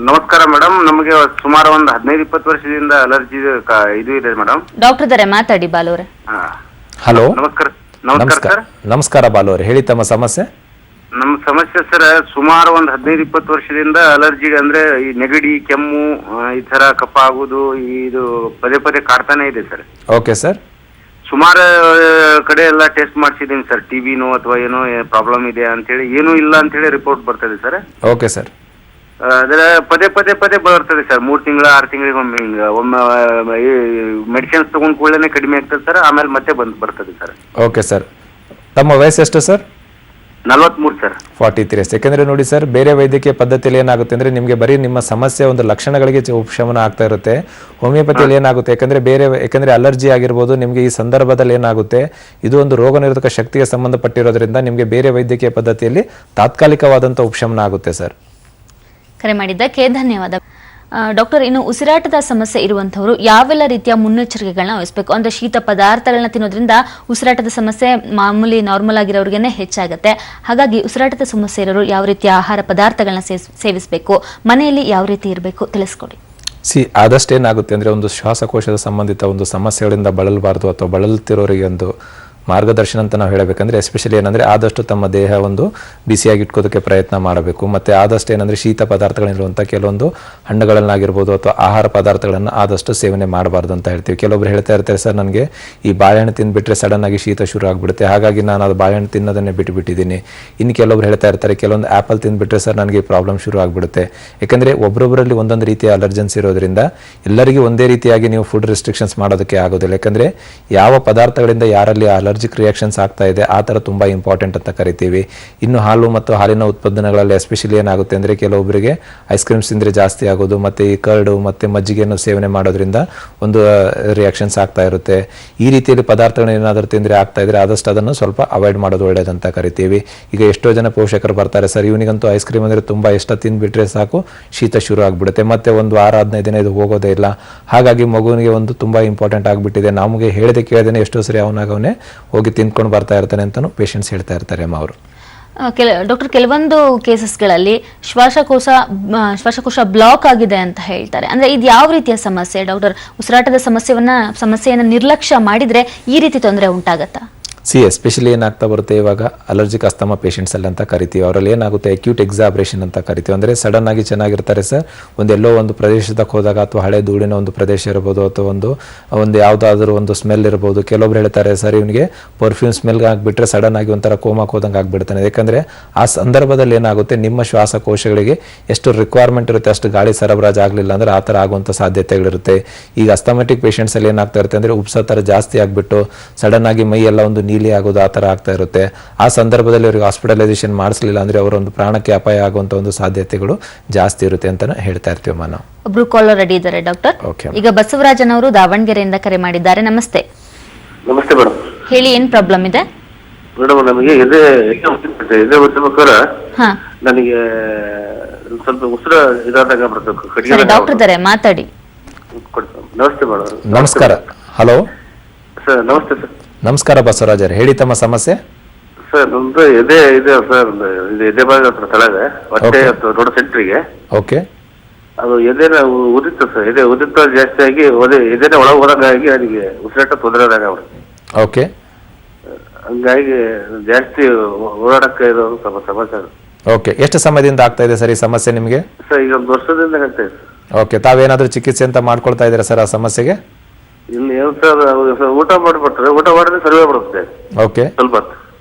ನಮಸ್ಕಾರ ಮೇಡಮ್. ನಮಗೆ ಸುಮಾರು ಒಂದು 15-20 ವರ್ಷದಿಂದ ಅಲರ್ಜಿ ಇದು ಇದೆ ಮೇಡಮ್. ಡಾಕ್ಟರ್ ಇದ್ದಾರೆ, ಮಾತಾಡಿ ಬಾಲು ಅವರೇ. ಹಲೋ, ನಮಸ್ಕಾರ. ನಮಸ್ಕಾರ ಸರ್. ನಮಸ್ಕಾರ ಬಾಲು ಅವರೇ, ಹೇಳಿ ತಮ್ಮ ಸಮಸ್ಯೆ. ನಮ್ಮ ಸಮಸ್ಯೆ ಸರ್, ಸುಮಾರು ಒಂದು 15-20 ವರ್ಷದಿಂದ ಅಲರ್ಜಿ ಅಂದ್ರೆ ಈ ನೆಗಡಿ, ಕೆಮ್ಮು, ಈ ತರ ಕಫ ಆಗುದು, ಇದು ಪದೇ ಪದೇ ಕಾಡ್ತಾನೆ ಇದೆ ಸರ್. Okay sir. ಸುಮಾರು ಕಡೆ ಎಲ್ಲ ಟೆಸ್ಟ್ ಮಾಡಿಸಿದೀನಿ ಸರ್, TBನೋ ಅಥವಾ ಏನೋ ಪ್ರಾಬ್ಲಮ್ ಇದೆ ಅಂತೇಳಿ, ಏನೂ ಇಲ್ಲ ಅಂತೇಳಿ ರಿಪೋರ್ಟ್ ಬರ್ತದೆ ಸರ್. Okay sir. ಅದ್ರ ಪದೇ ಪದೇ ಪದೇ ಬರ್ತದೆ ಸರ್, 3 ತಿಂಗಳು 6 ತಿಂಗಳಿಗೆ ಒಮ್ಮೆ. ಹಿಂಗ ಒಮ್ಮೆ ಮೆಡಿಸಿನ್ಸ್ ತಗೊಂಡ್ ಕೂಡಲೇ ಕಡಿಮೆ ಆಗ್ತದೆ ಸರ್, ಆಮೇಲೆ ಮತ್ತೆ ಬರ್ತದೆ ಸರ್. Okay sir. ತಮ್ಮ ವಯಸ್ಸು ಎಷ್ಟು ಸರ್? 43 ಸರ್. 43. ಯಾಕೆಂದರೆ ನೋಡಿ ಸರ್, ಬೇರೆ ವೈದ್ಯಕೀಯ ಪದ್ಧತಿಯಲ್ಲಿ ಏನಾಗುತ್ತೆ ಅಂದರೆ ನಿಮಗೆ ಬರೀ ನಿಮ್ಮ ಸಮಸ್ಯೆ ಒಂದು ಲಕ್ಷಣಗಳಿಗೆ ಉಪಶಮನ ಆಗ್ತಾ ಇರುತ್ತೆ. ಹೋಮಿಯೋಪತಿಯಲ್ಲಿ ಏನಾಗುತ್ತೆ, ಯಾಕೆಂದರೆ ಅಲರ್ಜಿ ಆಗಿರ್ಬೋದು, ನಿಮಗೆ ಈ ಸಂದರ್ಭದಲ್ಲಿ ಏನಾಗುತ್ತೆ, ಇದು ಒಂದು ರೋಗ ನಿರೋಧಕ ಶಕ್ತಿಗೆ ಸಂಬಂಧಪಟ್ಟಿರೋದ್ರಿಂದ ನಿಮಗೆ ಬೇರೆ ವೈದ್ಯಕೀಯ ಪದ್ಧತಿಯಲ್ಲಿ ತಾತ್ಕಾಲಿಕವಾದಂಥ ಉಪಶಮನ ಆಗುತ್ತೆ ಸರ್. ಕರೆ ಮಾಡಿದ್ದಕ್ಕೆ ಧನ್ಯವಾದ. ಡಾಕ್ಟರ್, ಇನ್ನು ಉಸಿರಾಟದ ಸಮಸ್ಯೆ ಇರುವಂತವರು ಯಾವೆಲ್ಲ ರೀತಿಯ ಮುನ್ನೆಚ್ಚರಿಕೆಗಳನ್ನ ವಹಿಸಬೇಕು? ಅಂದ್ರೆ ಶೀತ ಪದಾರ್ಥಗಳನ್ನ ತಿನ್ನೋದ್ರಿಂದ ಉಸಿರಾಟದ ಸಮಸ್ಯೆ ಮಾಮೂಲಿ ನಾರ್ಮಲ್ ಆಗಿರೋರಿಗೇನೆ ಹೆಚ್ಚಾಗುತ್ತೆ. ಹಾಗಾಗಿ ಉಸಿರಾಟದ ಸಮಸ್ಯೆ ಇರೋರು ಯಾವ ರೀತಿಯ ಆಹಾರ ಪದಾರ್ಥಗಳನ್ನ ಸೇವಿಸಬೇಕು, ಮನೆಯಲ್ಲಿ ಯಾವ ರೀತಿ ಇರಬೇಕು ತಿಳಿಸ್ಕೊಡಿ. ಆದಷ್ಟು ಏನಾಗುತ್ತೆ ಅಂದರೆ ಒಂದು ಶ್ವಾಸಕೋಶದ ಸಂಬಂಧಿತ ಒಂದು ಸಮಸ್ಯೆಗಳಿಂದ ಬಳಲಬಾರ್ದು ಅಥವಾ ಬಳಲುತ್ತಿರೋರಿಗೆ ಒಂದು ಮಾರ್ಗದರ್ಶನ ಅಂತ ನಾವು ಹೇಳಬೇಕಂದ್ರೆ ಎಸ್ಪೆಷಲಿ ಏನಂದರೆ ಆದಷ್ಟು ತಮ್ಮ ದೇಹ ಒಂದು ಬಿಸಿಯಾಗಿ ಇಟ್ಕೋದಕ್ಕೆ ಪ್ರಯತ್ನ ಮಾಡಬೇಕು. ಮತ್ತು ಆದಷ್ಟು ಏನಂದರೆ ಶೀತ ಪದಾರ್ಥಗಳಿರುವಂಥ ಕೆಲವೊಂದು ಹಣ್ಣುಗಳನ್ನಾಗಿರ್ಬೋದು ಅಥವಾ ಆಹಾರ ಪದಾರ್ಥಗಳನ್ನು ಆದಷ್ಟು ಸೇವನೆ ಮಾಡಬಾರ್ದು ಅಂತ ಹೇಳ್ತೀವಿ. ಕೆಲವೊಬ್ರು ಹೇಳ್ತಾ ಇರ್ತಾರೆ, ಸರ್ ನನಗೆ ಈ ಬಾಳೆಹಣ್ಣು ತಿಂದುಬಿಟ್ರೆ ಸಡನ್ನಾಗಿ ಶೀತ ಶುರು ಆಗಿಬಿಡುತ್ತೆ, ಹಾಗಾಗಿ ನಾನು ಅದು ಬಾಳೆಹಣ್ಣು ತಿನ್ನೋದನ್ನೇ ಬಿಟ್ಟುಬಿಟ್ಟಿದ್ದೀನಿ. ಇನ್ನು ಕೆಲವೊಬ್ರು ಹೇಳ್ತಾ ಇರ್ತಾರೆ, ಕೆಲವೊಂದು ಆ್ಯಪಲ್ ತಿಂದುಬಿಟ್ರೆ ಸರ್ ನನಗೆ ಪ್ರಾಬ್ಲಮ್ ಶುರು ಆಗಿಬಿಡುತ್ತೆ. ಯಾಕೆಂದರೆ ಒಬ್ಬೊಬ್ಬರಲ್ಲಿ ಒಂದೊಂದು ರೀತಿಯ ಅಲರ್ಜೆನ್ಸ್ ಇರೋದ್ರಿಂದ ಎಲ್ಲರಿಗೂ ಒಂದೇ ರೀತಿಯಾಗಿ ನೀವು ಫುಡ್ ರೆಸ್ಟ್ರಿಕ್ಷನ್ಸ್ ಮಾಡೋದಕ್ಕೆ ಆಗೋದಿಲ್ಲ. ಯಾಕಂದರೆ ಯಾವ ಪದಾರ್ಥಗಳಿಂದ ಯಾರಲ್ಲಿ ಅಲರ್ಜಿಕ್ ರಿಯಾಕ್ಷನ್ಸ್ ಆಗ್ತಾ ಇದೆ ಆ ಥರ ತುಂಬ ಇಂಪಾರ್ಟೆಂಟ್ ಅಂತ ಕರಿತೀವಿ. ಇನ್ನು ಹಾಲು ಮತ್ತು ಹಾಲಿನ ಉತ್ಪನ್ನಗಳಲ್ಲಿ ಎಸ್ಪೆಷಲಿ ಏನಾಗುತ್ತೆ ಅಂದರೆ ಕೆಲವೊಬ್ಬರಿಗೆ ಐಸ್ ಕ್ರೀಮ್ಸ್ ತಿಂದರೆ ಜಾಸ್ತಿ ಆಗೋದು, ಮತ್ತು ಈ ಕರ್ಡು ಮತ್ತು ಮಜ್ಜಿಗೆಯನ್ನು ಸೇವನೆ ಮಾಡೋದ್ರಿಂದ ಒಂದು ರಿಯಾಕ್ಷನ್ಸ್ ಆಗ್ತಾ ಇರುತ್ತೆ. ಈ ರೀತಿಯಲ್ಲಿ ಪದಾರ್ಥಗಳನ್ನ ಏನಾದರೂ ತಿಂದರೆ ಆಗ್ತಾ ಇದ್ರೆ ಆದಷ್ಟು ಅದನ್ನು ಸ್ವಲ್ಪ ಅವಾಯ್ಡ್ ಮಾಡೋದು ಒಳ್ಳೆಯದಂತ ಕರಿತೀವಿ. ಈಗ ಎಷ್ಟೋ ಜನ ಪೋಷಕರು ಬರ್ತಾರೆ, ಸರ್ ಇವನಿಗಂತೂ ಐಸ್ ಕ್ರೀಮ್ ಅಂದರೆ ತುಂಬ ಎಷ್ಟು ತಿಂದುಬಿಟ್ರೆ ಸಾಕು ಶೀತ ಶುರು ಆಗಿಬಿಡುತ್ತೆ, ಮತ್ತು ಒಂದು 6-15 ದಿನ ಇದು ಹೋಗೋದೇ ಇಲ್ಲ, ಹಾಗಾಗಿ ಮಗುವಿಗೆ ಒಂದು ತುಂಬ ಇಂಪಾರ್ಟೆಂಟ್ ಆಗಿಬಿಟ್ಟಿದೆ, ನಮಗೆ ಹೇಳದೆ ಕೇಳದೇನೆ ಎಷ್ಟೋ ಸರಿ ಅವನಾಗವನೇ ಹೋಗಿ ತಿಂದ್ಕೊಂಡು ಬರ್ತಾ ಇರ್ತಾನೆ ಅಂತಲೂ ಪೇಷಂಟ್ಸ್ ಹೇಳ್ತಾ ಇರ್ತಾರೆ ಅಮ್ಮ ಅವರು. ಡಾಕ್ಟರ್, ಕೆಲವೊಂದು ಕೇಸಸ್ಗಳಲ್ಲಿ ಶ್ವಾಸಕೋಶ ಬ್ಲಾಕ್ ಆಗಿದೆ ಅಂತ ಹೇಳ್ತಾರೆ. ಅಂದ್ರೆ ಇದು ಯಾವ ರೀತಿಯ ಸಮಸ್ಯೆ ಡಾಕ್ಟರ್? ಉಸಿರಾಟದ ಸಮಸ್ಯೆಯನ್ನು ನಿರ್ಲಕ್ಷ್ಯ ಮಾಡಿದ್ರೆ ಈ ರೀತಿ ತೊಂದರೆ ಉಂಟಾಗತ್ತಾ? ಎಸ್ಪೆಷಲಿ ಏನಾಗ್ತಾ ಬರುತ್ತೆ, ಇವಾಗ ಅಲರ್ಜಿಕ್ ಅಸ್ತಮಾ ಪೇಷಂಟ್ಸ್ ಅಲ್ಲಿ ಅಂತ ಕರಿತೀವಿ. ಅವರಲ್ಲಿ ಏನಾಗುತ್ತೆ ಅಕ್ಯೂಟ್ ಎಕ್ಸಾಬ್ರೇಷನ್ ಅಂತ ಕರಿತೀವಿ. ಅಂದರೆ ಸಡನ್ ಆಗಿ ಚೆನ್ನಾಗಿರ್ತಾರೆ ಸರ್, ಎಲ್ಲೋ ಒಂದು ಪ್ರದೇಶದಕ್ಕೆ ಹೋದಾಗ ಅಥವಾ ಹಳೆ ಧೂಳಿನ ಒಂದು ಪ್ರದೇಶ ಇರ್ಬೋದು ಅಥವಾ ಒಂದು ಯಾವುದಾದ್ರೂ ಒಂದು ಸ್ಮೆಲ್ ಇರ್ಬೋದು. ಕೆಲವೊಬ್ರು ಹೇಳ್ತಾರೆ, ಸರ್ ಇವನಿಗೆ ಪರ್ಫ್ಯೂಮ್ ಸ್ಮೆಲ್ ಆಗಿಬಿಟ್ರೆ ಸಡನ್ ಆಗಿ ಒಂಥರ ಕೋಮಾಕ್ ಹೋದಂಗೆ ಆಗಿಬಿಡ್ತಾನೆ. ಯಾಕಂದರೆ ಆ ಸಂದರ್ಭದಲ್ಲಿ ಏನಾಗುತ್ತೆ, ನಿಮ್ಮ ಶ್ವಾಸಕೋಶಗಳಿಗೆ ಎಷ್ಟು ರಿಕ್ವೈರ್ಮೆಂಟ್ ಇರುತ್ತೆ ಅಷ್ಟು ಗಾಳಿ ಸರಬರಾಜು ಆಗಲಿಲ್ಲ ಅಂದರೆ ಆ ಥರ ಆಗುವಂಥ ಸಾಧ್ಯತೆಗಳಿರುತ್ತೆ. ಈಗ ಅಸ್ತಮೆಟಿಕ್ ಪೇಷಂಟ್ಸಲ್ಲಿ ಏನಾಗ್ತಾ ಇರುತ್ತೆ ಅಂದರೆ ಉಪ್ಸ ಥರ ಜಾಸ್ತಿ ಆಗಿಬಿಟ್ಟು ಸಡನ್ ಆಗಿ ಮೈ ಎಲ್ಲ ಒಂದು ನೀಲಿ ಆಗೋದು ಆ ಥರ ಆಗ್ತಾ ಇರುತ್ತೆ. ಆ ಸಂದರ್ಭದಲ್ಲಿ ಅವರಿಗೆ ಹಾಸ್ಪಿಟಲೈಸೇಷನ್ ಮಾಡಿಸಲಿಲ್ಲ ಅಂದರೆ ಅವರ ಒಂದು ಪ್ರಾಣಕ್ಕೆ ಅಪಾಯ ಆಗುವಂಥ ಒಂದು ಸಾಧ್ಯತೆಗಳು ಜಾಸ್ತಿ ಇರುತ್ತೆ ಅಂತ ಹೇಳ್ತಾ ಇರ್ತೀವಿ. ನಾವು ಒಬ್ರು ಕಾಲರ್ ರೆಡಿ ಇದ್ದಾರೆ ಡಾಕ್ಟರ್. ಈಗ ಬಸವರಾಜನ್ ಅವರು ದಾವಣಗೆರೆಯಿಂದ ಕರೆ ಮಾಡಿದ್ದಾರೆ. ನಮಸ್ತೆ. ನಮಸ್ತೆ ಮೇಡಮ್. ಹೇಳಿ, ಏನ್ ಪ್ರಾಬ್ಲಮ್ ಇದೆ? ಮೇಡಮ್ ನಮಗೆ ಎದೆ ಉಸಿರ್ಬೇಕಾದ್ರೆ ನನಗೆ ಸ್ವಲ್ಪ ಉಸಿರು ಇದಾದಾಗ ಬರ್ತದೆ. ಡಾಕ್ಟರ್ ಇದ್ದಾರೆ, ಮಾತಾಡಿ. ನಮಸ್ತೆ ಮೇಡಮ್. ನಮಸ್ಕಾರ. Hello sir. ನಮಸ್ತೆ ಸರ್. ನಮಸ್ಕಾರ ಬಸವರಾಜರ್, ಹೇಳಿ ತಮ್ಮ ಸಮಸ್ಯೆ. ಸರ್ ನಮ್ದು ಎದೆ ಇದೆ ಸರ್, ಇದು ಎದೆ ಭಾಗ ಹತ್ರ ತಳಗೆ ಹೊಟ್ಟೆ ದೊಡ್ಡ ಸೆಂಟ್ರಿಗೆ. ಓಕೆ. ಅದು ಎದೆನ ಉದಿತ್ತು ಸರ್, ಎದೆ ಉದಿತ ಜಾಸ್ತಿ ಆಗಿ ಎದೆನ ಒಳಗೆ ಹೋದಂಗಾಗಿ ನನಗೆ ಉಸಿರಾಟ ತೊಂದರೆ ಆದಾಗ ಅವ್ರಿಗೆ. ಓಕೆ. ಹಂಗಾಗಿ ಜಾಸ್ತಿ ಓಡಾಡಕ್ಕೆ ಇದು ಸ್ವಲ್ಪ ಸಮಸ್ಯೆ. ಓಕೆ. ಎಷ್ಟು ಸಮಯದಿಂದ ಆಗ್ತಾ ಇದೆ ಸರ್ ಈ ಸಮಸ್ಯೆ ನಿಮಗೆ? ಸರ್ ಈಗ 1 ವರ್ಷದಿಂದ ಆಗ್ತಾ ಇದೆ. ಓಕೆ. ತಾವೇನಾದ್ರೂ ಚಿಕಿತ್ಸೆ ಅಂತ ಮಾಡ್ಕೊಳ್ತಾ ಇದ್ದೀರಾ ಸರ್ ಆ ಸಮಸ್ಯೆಗೆ? ಇಲ್ಲಿ ಏನು ಸರ್, ಊಟ ಮಾಡಿಬಿಟ್ರೆ ಊಟ ಮಾಡಿದ್ರೆ ಸರಿ ಬಿಡುತ್ತೆ. ಓಕೆ. ಸ್ವಲ್ಪ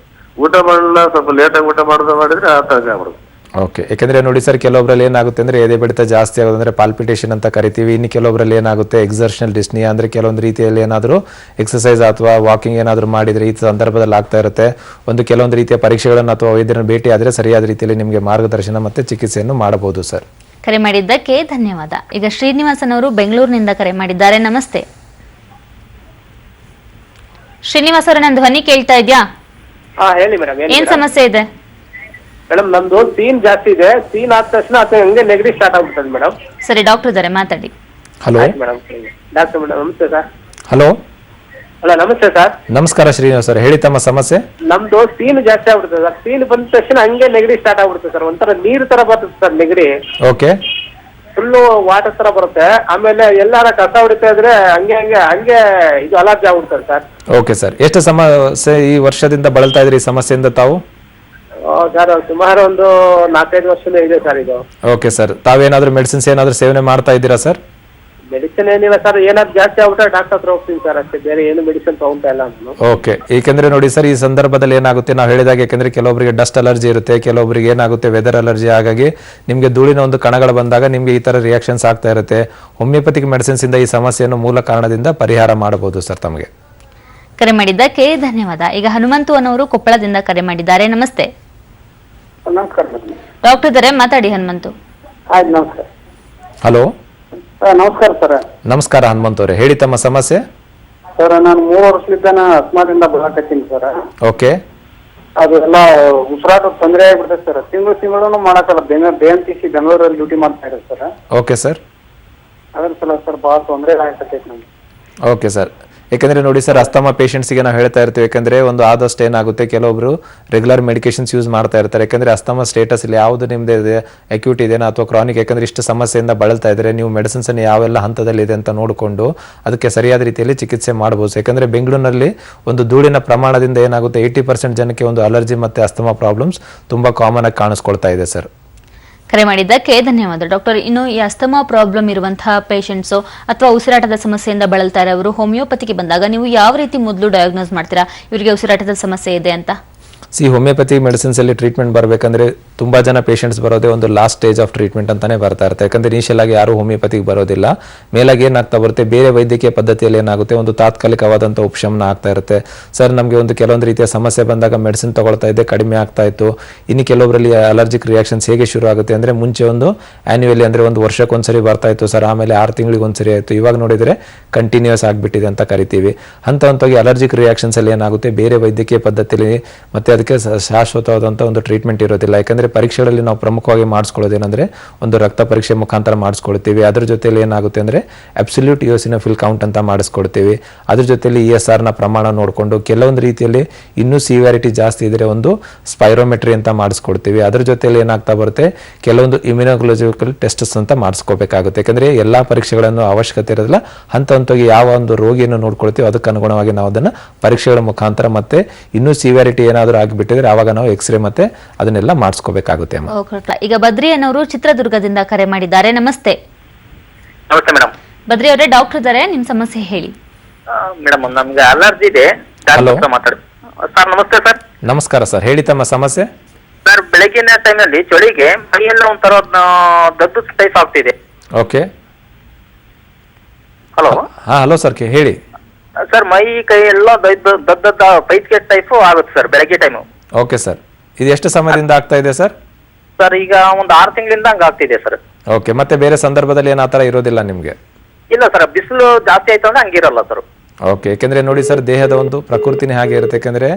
ಊಟ ಮಾಡಲ್ಲ, ಸ್ವಲ್ಪ ಲೇಟಾಗಿ ಊಟ ಮಾಡಿದ್ರೆ ಆ ಥರ ಆಗ್ಬಿಡುತ್ತೆ. ಓಕೆ. ಯಾಕೆಂದರೆ ನೋಡಿ ಸರ್, ಕೆಲವೊಬ್ಬರಲ್ಲಿ ಏನಾಗುತ್ತೆ ಅಂದರೆ ಎದೆ ಬಡಿತ ಜಾಸ್ತಿ ಆಗೋದಂದರೆ ಪಾಲ್ಪಿಟೇಷನ್ ಅಂತ ಕರಿತೀವಿ. ಇನ್ನು ಕೆಲವೊಬ್ಬರಲ್ಲಿ ಏನಾಗುತ್ತೆ ಎಕ್ಸರ್ಷನಲ್ ಡಿಸ್ನಿಯಾ, ಅಂದರೆ ಕೆಲವೊಂದು ರೀತಿಯಲ್ಲಿ ಏನಾದರೂ ಎಕ್ಸಸೈಸ್ ಅಥವಾ ವಾಕಿಂಗ್ ಏನಾದರೂ ಮಾಡಿದರೆ ಈ ಸಂದರ್ಭದಲ್ಲಿ ಆಗ್ತಾ ಇರುತ್ತೆ. ಕೆಲವೊಂದು ರೀತಿಯ ಪರೀಕ್ಷೆಗಳನ್ನು ಅಥವಾ ವೈದ್ಯರನ್ನು ಭೇಟಿ ಆದರೆ ಸರಿಯಾದ ರೀತಿಯಲ್ಲಿ ನಿಮಗೆ ಮಾರ್ಗದರ್ಶನ ಮತ್ತು ಚಿಕಿತ್ಸೆಯನ್ನು ಮಾಡಬಹುದು ಸರ್. ಕರೆ ಮಾಡಿದ್ದಕ್ಕೆ ಧನ್ಯವಾದ. ಈಗ ಶ್ರೀನಿವಾಸನ್ ಅವರು ಬೆಂಗಳೂರಿನಿಂದ ಕರೆ ಮಾಡಿದ್ದಾರೆ. ನಮಸ್ತೆ ಶ್ರೀನಿವಾಸ್ ಅವರ, ನನ್ನ ಧ್ವನಿ ಕೇಳ್ತಾ ಇದ್ಯಾ? ಹೇಳಿ ಮೇಡಮ್. ಏನ್ ಸಮಸ್ಯೆ ಇದೆ ಮೇಡಮ್? ನಮ್ದು ಸೀನ್ ಜಾಸ್ತಿ ಇದೆ. ಸೀನ್ ಆದ ತಕ್ಷಣ ಹಂಗೆ ನೆಗಡಿ ಸ್ಟಾರ್ಟ್ ಆಗ್ಬಿಡ್ತದೆ ಮೇಡಮ್. ಸರಿ, ಡಾಕ್ಟರ್ ಇದ್ದಾರೆ, ಮಾತಾಡಿ. Hello madam. ಡಾಕ್ಟರ್ ಮೇಡಮ್ ನಮಸ್ತೆ ಸರ್. ಹಲೋ. ಹಲೋ ನಮಸ್ತೆ ಸರ್. ನಮಸ್ಕಾರ ಶ್ರೀನಿವಾಸ್ ಸರ್, ಹೇಳಿ ತಮ್ಮ ಸಮಸ್ಯೆ. ನಮ್ದು ಸೀನ್ ಜಾಸ್ತಿ ಆಗ್ಬಿಡ್ತದೆ ಸರ್. ಸೀನ್ ಬಂದ ತಕ್ಷಣ ಹಂಗೆ ನೆಗಡಿ ಸ್ಟಾರ್ಟ್ ಆಗ್ಬಿಡ್ತದೆ ಸರ್. ಒಂಥರ ನೀರು ತರ ಬರ್ತದೆ ಸರ್ ನೆಗಡಿ. ಓಕೆ. ಫುಲ್ಲು ವಾಟರ್ ತರ ಬರುತ್ತೆ. ಆಮೇಲೆ ಎಲ್ಲಾರ ಕಸ ಹೊಡಿತಾ ಇದ್ರೆ ಹಂಗೆ ಇದು ಅಲರ್ಜಿ ಆಗ್ಬಿಡ್ತದೆ ಸರ್. Okay sir. ಎಷ್ಟು ಸಮಸ್ಯೆ ಈ ವರ್ಷದಿಂದ ಬಳಲ್ತಾ ಇದ್ರಿ ಈ ಸಮಸ್ಯೆಯಿಂದ ತಾವು? ಸರ್ ಸುಮಾರು ಒಂದು 4-5 ವರ್ಷದಿಂದ ಇದೆ ಸರ್ ಇದು. Okay sir. ತಾವೇನಾದ್ರೂ ಮೆಡಿಸಿನ್ಸ್ ಏನಾದ್ರೂ ಸೇವನೆ ಮಾಡ್ತಾ ಇದ್ದೀರಾ ಸರ್? ಮೆಡಿಸಿನ್ ಏನಿಲ್ಲ ಸರ್. ಏನಾದ್ರು ಜಾಸ್ತಿ ಆಗ್ಬಿಟ್ರೆ ಡಾಕ್ಟರ್ ಹತ್ರ ಹೋಗ್ತೀನಿ ಸರ್, ಅಷ್ಟೇ. ಬೇರೆ ಏನು ಮೆಡಿಸಿನ್ ತಗೊಂತಾ ಇಲ್ಲ ನಾನು. ಓಕೆ. ಏಕೆಂದ್ರೆ ನೋಡಿ ಸರ್, ಈ ಸಂದರ್ಭದಲ್ಲಿ ಏನಾಗುತ್ತೆ, ನಾವು ಹೇಳಿದಾಗ ಯಾಕೆಂದ್ರೆ ಕೆಲವೊಬ್ಬರಿಗೆ ಡಸ್ಟ್ ಅಲರ್ಜಿ ಇರುತ್ತೆ, ಕೆಲವೊಬ್ಬರಿಗೆ ಏನಾಗುತ್ತೆ ವೆದರ್ ಅಲರ್ಜಿ. ಹಾಗಾಗಿ ನಿಮಗೆ ಧೂಳಿನ ಒಂದು ಕಣಗಳು ಬಂದಾಗ ನಿಮಗೆ ಈ ತರ ರಿಯಾಕ್ಷನ್ಸ್ ಆಗ್ತಾ ಇರುತ್ತೆ. ಹೋಮಿಯೋಪತಿಕ್ ಮೆಡಿಸಿನ್ಸ್ ಇಂದ ಈ ಸಮಸ್ಯೆಯನ್ನು ಮೂಲ ಕಾರಣದಿಂದ ಪರಿಹಾರ ಮಾಡಬಹುದು ಸರ್ ತಮಗೆ. ಕರೆ ಮಾಡಿದ್ದಕ್ಕೆ ಧನ್ಯವಾದ. ಈಗ ಹನುಮಂತು ಅನ್ನೋರು ಕೊಪ್ಪಳದಿಂದ ಕರೆ ಮಾಡಿದ್ದಾರೆ. ನಮಸ್ತೆ. ನಮಸ್ಕಾರ ಡಾಕ್ಟರ್ ಇದ್ದಾರೆ, ಮಾತಾಡಿ ಹನುಮಂತು. ಆಯ್ತು, ನಮಸ್ಕಾರ. ಹಲೋ. ನಮಸ್ಕಾರ ಸರ್. ನಮಸ್ಕಾರ ಹನುಮಂತ್ ಅವರೇ, ಹೇಳಿ ತಮ್ಮ ಸಮಸ್ಯೆ. ಸರ್ ನಾನು 3 ವರ್ಷದಿಂದ ಅಸ್ಮಾದಿಂದ ಬರಾಕತ್ತೀನಿ ಸರ್. ಓಕೆ. ಅದು ಎಲ್ಲ ಉಸಿರಾಟ ತೊಂದರೆ ಆಗ್ಬಿಡ್ತದೆ ಸರ್. ತಿಂಗಳು ಮಾಡಕ್ಕಲ್ಲ. ಬೆಂಗಳೂರಲ್ಲಿ ಡ್ಯೂಟಿ ಮಾಡ್ತಾ ಇರೋದು ಸರ್. Okay sir. ಅದ್ರ ಸಲ ಸರ್ ಭಾಳ ತೊಂದರೆ ಆಗ್ತೈತೆ ನಮ್ಗೆ. Okay sir. ಯಾಕಂದರೆ ನೋಡಿ ಸರ್, ಅಸ್ತಮಾ ಪೇಷಂಟ್ಸಿಗೆ ನಾವು ಹೇಳ್ತಾ ಇರ್ತೀವಿ, ಯಾಕಂದರೆ ಒಂದು ಆದಷ್ಟು ಏನಾಗುತ್ತೆ, ಕೆಲವೊಬ್ಬರು ರೆಗ್ಯುಲರ್ ಮೆಡಿಕೇಶನ್ಸ್ ಯೂಸ್ ಮಾಡ್ತಾ ಇರ್ತಾರೆ. ಯಾಕಂದರೆ ಅಸ್ತಮಾ ಸ್ಟೇಟಸ್ ಇಲ್ಲಿ ಯಾವುದು ನಿಮ್ಮದು ಇದೆ, ಅಕ್ಯೂಟ್ ಇದೆಯಾ ಅಥವಾ ಕ್ರಾನಿಕ್, ಯಾಕಂದರೆ ಇಷ್ಟು ಸಮಸ್ಯೆಯಿಂದ ಬಳಲ್ತಾ ಇದ್ದಾರೆ, ನೀವು ಮೆಡಿಸಿನ್ಸನ್ನು ಯಾವೆಲ್ಲ ಹಂತದಲ್ಲಿ ಇದೆ ಅಂತ ನೋಡಿಕೊಂಡು ಅದಕ್ಕೆ ಸರಿಯಾದ ರೀತಿಯಲ್ಲಿ ಚಿಕಿತ್ಸೆ ಮಾಡ್ಬೋದು. ಯಾಕಂದರೆ ಬೆಂಗಳೂರಿನಲ್ಲಿ ಒಂದು ಧೂಳಿನ ಪ್ರಮಾಣದಿಂದ ಏನಾಗುತ್ತೆ, 80% ಜನಕ್ಕೆ ಒಂದು ಅಲರ್ಜಿ ಮತ್ತು ಅಸ್ತಮಾ ಪ್ರಾಬ್ಲಮ್ಸ್ ತುಂಬ ಕಾಮನ್ ಆಗಿ ಕಾಣಿಸ್ಕೊಳ್ತಾ ಇದೆ ಸರ್. ಕರೆ ಮಾಡಿದ್ದಕ್ಕೆ ಧನ್ಯವಾದ ಡಾಕ್ಟರ್. ಇನ್ನು ಈ ಅಸ್ತಮಾ ಪ್ರಾಬ್ಲಮ್ ಇರುವಂತಹ ಪೇಷಂಟ್ಸು ಅಥವಾ ಉಸಿರಾಟದ ಸಮಸ್ಯೆಯಿಂದ ಬಳಲ್ತಾ ಇರೋರು ಹೋಮಿಯೋಪತಿಗೆ ಬಂದಾಗ ನೀವು ಯಾವ ರೀತಿ ಮೊದಲು ಡಯಾಗ್ನೋಸ್ ಮಾಡ್ತೀರಾ ಇವರಿಗೆ ಉಸಿರಾಟದ ಸಮಸ್ಯೆ ಇದೆ ಅಂತ? ಹೋಮಿಯೋಪತಿ ಮೆಡಿಸಿನ್ಸಲ್ಲಿ ಟ್ರೀಟ್ಮೆಂಟ್ ಬರಬೇಕಂದ್ರೆ ತುಂಬ ಜನ ಪೇಷಂಟ್ಸ್ ಬರೋದೇ ಒಂದು ಲಾಸ್ಟ್ ಸ್ಟೇಜ್ ಆಫ್ ಟ್ರೀಟ್ಮೆಂಟ್ ಅಂತಲೇ ಬರ್ತಾ ಇರ್ತಾರೆ. ಯಾಕಂದರೆ ಇನಿಷಿಯಲ್ ಆಗಿ ಯಾರು ಹೋಮಿಯೋಪತಿಗೆ ಬರೋದಿಲ್ಲ. ಮೇಲಾಗಿ ಏನಾಗ್ತಾ ಬರುತ್ತೆ, ಬೇರೆ ವೈದ್ಯಕೀಯ ಪದ್ಧತಿಯಲ್ಲಿ ಏನಾಗುತ್ತೆ, ಒಂದು ತಾತ್ಕಾಲಿಕವಾದಂಥ ಉಪಶಮನ ಆಗ್ತಾ ಇರುತ್ತೆ. ಸರ್, ನಮಗೆ ಒಂದು ಕೆಲವೊಂದು ರೀತಿಯ ಸಮಸ್ಯೆ ಬಂದಾಗ ಮೆಡಿಸಿನ್ ತಗೊಳ್ತಾ ಇದ್ದೆ, ಕಡಿಮೆ ಆಗ್ತಾ ಇತ್ತು. ಇನ್ನು ಕೆಲವೊಬ್ಬರಲ್ಲಿ ಅಲರ್ಜಿಕ್ ರಿಯಾಕ್ಷನ್ಸ್ ಹೇಗೆ ಶುರು ಆಗುತ್ತೆ ಅಂದರೆ, ಮುಂಚೆ ಒಂದು ಆ್ಯನ್ಯುವಲಿ ಅಂದರೆ ಒಂದು ವರ್ಷಕ್ಕೊಂದ್ಸರಿ ಬರ್ತಾ ಇತ್ತು ಸರ್, ಆಮೇಲೆ 6 ತಿಂಗಳಿಗೆ ಒಂದ್ಸರಿ ಆಯಿತು, ಇವಾಗ ನೋಡಿದರೆ ಕಂಟಿನ್ಯೂಸ್ ಆಗಿಬಿಟ್ಟಿದೆ ಅಂತ ಕರಿತೀವಿ. ಹಂತವಾಗಿ ಅಲರ್ಜಿಕ್ ರಿಯಾಕ್ಷನ್ಸಲ್ಲಿ ಏನಾಗುತ್ತೆ, ಬೇರೆ ವೈದ್ಯಕೀಯ ಪದ್ಧತಿಯಲ್ಲಿ ಮತ್ತು ಅದಕ್ಕೆ ಶಾಶ್ವತವಾದಂಥ ಒಂದು ಟ್ರೀಟ್ಮೆಂಟ್ ಇರೋದಿಲ್ಲ. ಯಾಕಂದರೆ ಪರೀಕ್ಷೆಗಳಲ್ಲಿ ನಾವು ಪ್ರಮುಖವಾಗಿ ಮಾಡಿಸ್ಕೊಳ್ಳೋದೇನೆಂದರೆ ಒಂದು ರಕ್ತ ಪರೀಕ್ಷೆ ಮುಖಾಂತರ ಮಾಡಿಸ್ಕೊಳ್ತೀವಿ. ಅದ್ರ ಜೊತೆಯಲ್ಲಿ ಏನಾಗುತ್ತೆ ಅಂದರೆ ಅಬ್ಸಲ್ಯೂಟ್ ಇಯೋಸಿನೋಫಿಲ್ ಕೌಂಟ್ ಅಂತ ಮಾಡಿಸ್ಕೊಳ್ತೀವಿ. ಅದ್ರ ಜೊತೆಯಲ್ಲಿ ESRನ ಪ್ರಮಾಣ ನೋಡಿಕೊಂಡು ಕೆಲವೊಂದು ರೀತಿಯಲ್ಲಿ ಇನ್ನೂ ಸಿವಿಯಾರಿಟಿ ಜಾಸ್ತಿ ಇದ್ದರೆ ಒಂದು ಸ್ಪೈರೋಮೆಟ್ರಿ ಅಂತ ಮಾಡಿಸ್ಕೊಳ್ತೀವಿ. ಅದ್ರ ಜೊತೆಯಲ್ಲಿ ಏನಾಗ್ತಾ ಬರುತ್ತೆ, ಕೆಲವೊಂದು ಇಮ್ಯುನೋಲಜಿಕಲ್ ಟೆಸ್ಟ್ಸ್ ಅಂತ ಮಾಡಿಸ್ಕೋಬೇಕಾಗುತ್ತೆ. ಯಾಕಂದರೆ ಎಲ್ಲ ಪರೀಕ್ಷೆಗಳನ್ನು ಅವಶ್ಯಕತೆ ಇರೋದಿಲ್ಲ, ಹಂತವಾಗಿ ಯಾವ ಒಂದು ರೋಗಿಯನ್ನು ನೋಡ್ಕೊಳ್ತೀವಿ ಅದಕ್ಕೆ ಅನುಗುಣವಾಗಿ ನಾವು ಅದನ್ನು ಪರೀಕ್ಷೆಗಳ ಮುಖಾಂತರ ಮತ್ತೆ ಇನ್ನೂ ಸಿವಿಯಾರಿಟಿ ಏನಾದರೂ ಆಗಿಬಿಟ್ಟಿದ್ರೆ ಆವಾಗ ನಾವು ಎಕ್ಸ್ರೇ ಮತ್ತೆ ಅದನ್ನೆಲ್ಲ ಮಾಡಿಸ್ಕೋಬೇಕಾಗುತ್ತೆ. ಈಗ ಬದ್ರಿ ಅನ್ನೋರು ಚಿತ್ರದುರ್ಗದಿಂದ ಕರೆ ಮಾಡಿದ್ದಾರೆ. ನಮಸ್ತೆ. ನಮಸ್ತೆ ಮೇಡಮ್. ಬದ್ರಿ ಅವರೇ, ಡಾಕ್ಟರ್ ಇದ್ದಾರೆ, ನಿಮ್ ಸಮಸ್ಯೆ ಹೇಳಿ. ಮೇಡಮ್, ನಮ್ಗೆ ಅಲರ್ಜಿ ಇದೆ. ಹಲೋ ಮಾತಾಡಿ ಸರ್. ನಮಸ್ತೆ ಸರ್. ನಮಸ್ಕಾರ ಸರ್, ಹೇಳಿ ತಮ್ಮ ಸಮಸ್ಯೆ. ಸರ್, ಬೆಳಗಿನ ಟೈಮಲ್ಲಿ ಚಳಿಗೆ ಮೈಯೆಲ್ಲ ಒಂಥರ ದದ್ದು ಟೈಪ್ ಆಗ್ತಿದೆ. ಓಕೆ. ಹಲೋ. ಹಾಂ, ಹಲೋ ಸರ್, ಹೇಳಿ ಸರ್. ಮೈ ಕೈ ಎಲ್ಲ ದದ್ದ ಪೈತ್ಗೆ ಟೈಪ್ ಆಗುತ್ತೆ ಸರ್ ಬೆಳಗ್ಗೆ ಟೈಮು. ಓಕೆ ಸರ್, ಇದು ಎಷ್ಟು ಸಮಯದಿಂದ ಆಗ್ತಾ ಇದೆ ಸರ್? ಸರ್, ಈಗ ಒಂದು 6 ತಿಂಗಳಿಂದ ಹಂಗ ಆಗ್ತಿದೆ ಸರ್. ಓಕೆ, ಮತ್ತೆ ಬೇರೆ ಸಂದರ್ಭದಲ್ಲಿ ಏನು ಆ ಥರ ಇರೋದಿಲ್ಲ ನಿಮಗೆ? ಇಲ್ಲ ಸರ್, ಬಿಸಿಲು ಜಾಸ್ತಿ ಆಯ್ತು ಅಂದ್ರೆ ಹಂಗಿರಲ್ಲ ಸರ್. ಓಕೆ, ಯಾಕೆಂದರೆ ನೋಡಿ ಸರ್, ದೇಹದ ಒಂದು ಪ್ರಕೃತಿನೇ ಹಾಗೆ ಇರುತ್ತೆ. ಯಾಕೆಂದರೆ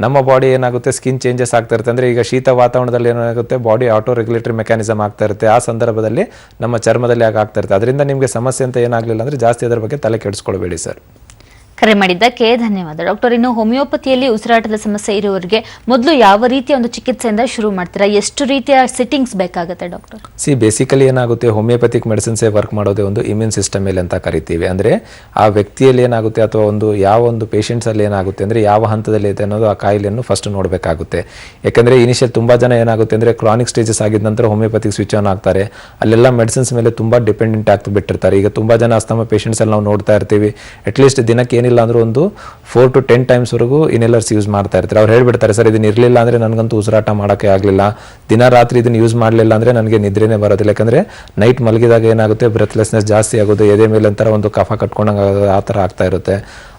ನಮ್ಮ ಬಾಡಿ ಏನಾಗುತ್ತೆ, ಸ್ಕಿನ್ ಚೇಂಜಸ್ ಆಗ್ತಾ ಇರುತ್ತೆ. ಅಂದರೆ ಈಗ ಶೀತ ವಾತಾವರಣದಲ್ಲಿ ಏನಾಗುತ್ತೆ, ಬಾಡಿ ಆಟೋ ರೆಗ್ಯುಲೇಟರಿ ಮೆಕ್ಯಾನಿಸಮ್ ಆಗ್ತಾ ಇರುತ್ತೆ. ಆ ಸಂದರ್ಭದಲ್ಲಿ ನಮ್ಮ ಚರ್ಮದಲ್ಲಿ ಆಗ್ತಾ ಇರುತ್ತೆ. ಅದರಿಂದ ನಿಮಗೆ ಸಮಸ್ಯೆ ಅಂತ ಏನಾಗಲಿಲ್ಲ ಅಂದರೆ ಜಾಸ್ತಿ ಅದರ ಬಗ್ಗೆ ತಲೆ ಕೆಡಿಸ್ಕೊಳ್ಬೇಡಿ ಸರ್. ಕರೆ ಮಾಡಿದ್ದಕ್ಕೆ ಧನ್ಯವಾದ ಡಾಕ್ಟರ್. ಇನ್ನು ಹೋಮಿಯೋಪತಿಯಲ್ಲಿ ಉಸಿರಾಟದ ಸಮಸ್ಯೆ ಇರುವವರಿಗೆ ಮೊದಲು ಯಾವ ರೀತಿಯ ಒಂದು ಚಿಕಿತ್ಸೆಯಿಂದ ಶುರು ಮಾಡ್ತೀರಾ? ಎಷ್ಟು ರೀತಿಯ ಸಿಟ್ಟಿಂಗ್ಸ್ ಬೇಕಾಗುತ್ತೆ ಡಾಕ್ಟರ್? ಬೇಸಿಕಲಿ ಏನಾಗುತ್ತೆ, ಹೋಮಿಯೋಪತಿಕ್ ಮೆಡಿಸಿನ್ಸೇ ವರ್ಕ್ ಮಾಡೋದೇ ಒಂದು ಇಮ್ಯೂನ್ ಸಿಸ್ಟಮ್ ಮೇಲೆ ಅಂತ ಕರಿತೀವಿ. ಅಂದರೆ ಆ ವ್ಯಕ್ತಿಯಲ್ಲಿ ಏನಾಗುತ್ತೆ ಅಥವಾ ಯಾವ ಒಂದು ಪೇಷಂಟ್ಸಲ್ಲಿ ಏನಾಗುತ್ತೆ ಅಂದರೆ ಯಾವ ಹಂತದಲ್ಲಿ ಇದೆ ಅನ್ನೋದು ಆ ಕಾಯಿಲೆಯನ್ನು ಫಸ್ಟ್ ನೋಡಬೇಕಾಗುತ್ತೆ. ಯಾಕಂದರೆ ಇನಿಷಿಯಲ್ ತುಂಬ ಜನ ಏನಾಗುತ್ತೆ ಅಂದರೆ ಕ್ರಾನಿಕ್ ಸ್ಟೇಜಸ್ ಆಗಿದ ನಂತರ ಹೋಮಿಯೋಪತಿಕ್ ಸ್ವಿಚ್ ಆನ್ ಆಗ್ತಾರೆ. ಅಲ್ಲೆಲ್ಲ ಮೆಡಿಸಿನ್ಸ್ ಮೇಲೆ ತುಂಬ ಡಿಪೆಂಡೆಂಟ್ ಆಗ್ತು ಬಿಟ್ಟಿರ್ತಾರೆ. ಈಗ ತುಂಬ ಜನ ಅಸ್ತಮಾ ಪೇಷಂಟ್ಸಲ್ಲಿ ನಾವು ನೋಡ್ತಾ ಇರ್ತೀವಿ, ಅಟ್ಲೀಸ್ಟ್ ದಿನಕ್ಕೆ ಏನಿಲ್ಲ ಅಂದ್ರೆ ಒಂದು 4 to 10 times ವರೆಗೂ ಇನ್ಹೇಲರ್ಸ್ ಯೂಸ್ ಮಾಡ್ತಾ ಇರ್ತಾರೆ. ಅವ್ರು ಹೇಳ್ಬಿಡ್ತಾರೆ, ಸರ್ ಇದನ್ನ ಇರಲಿಲ್ಲ ಅಂದರೆ ನನಗಂತೂ ಉಸಿರಾಟ ಮಾಡೋಕ್ಕೆ ಆಗಲಿಲ್ಲ, ದಿನ ರಾತ್ರಿ ಇದನ್ನು ಯೂಸ್ ಮಾಡಲಿಲ್ಲ ಅಂದರೆ ನನಗೆ ನಿದ್ರೆನೇ ಬರೋದಿಲ್ಲ. ಯಾಕಂದರೆ ನೈಟ್ ಮಲಗಿದಾಗ ಏನಾಗುತ್ತೆ, ಬ್ರೆತ್ಲೆಸ್ನೆಸ್ ಜಾಸ್ತಿ ಆಗೋದು, ಎದೆ ಮೇಲೆ ಒಂಥರ ಒಂದು ಕಫ ಕಟ್ಕೊಂಡಂಗೆ ಆ ಥರ ಆಗ್ತಾ ಇರುತ್ತೆ.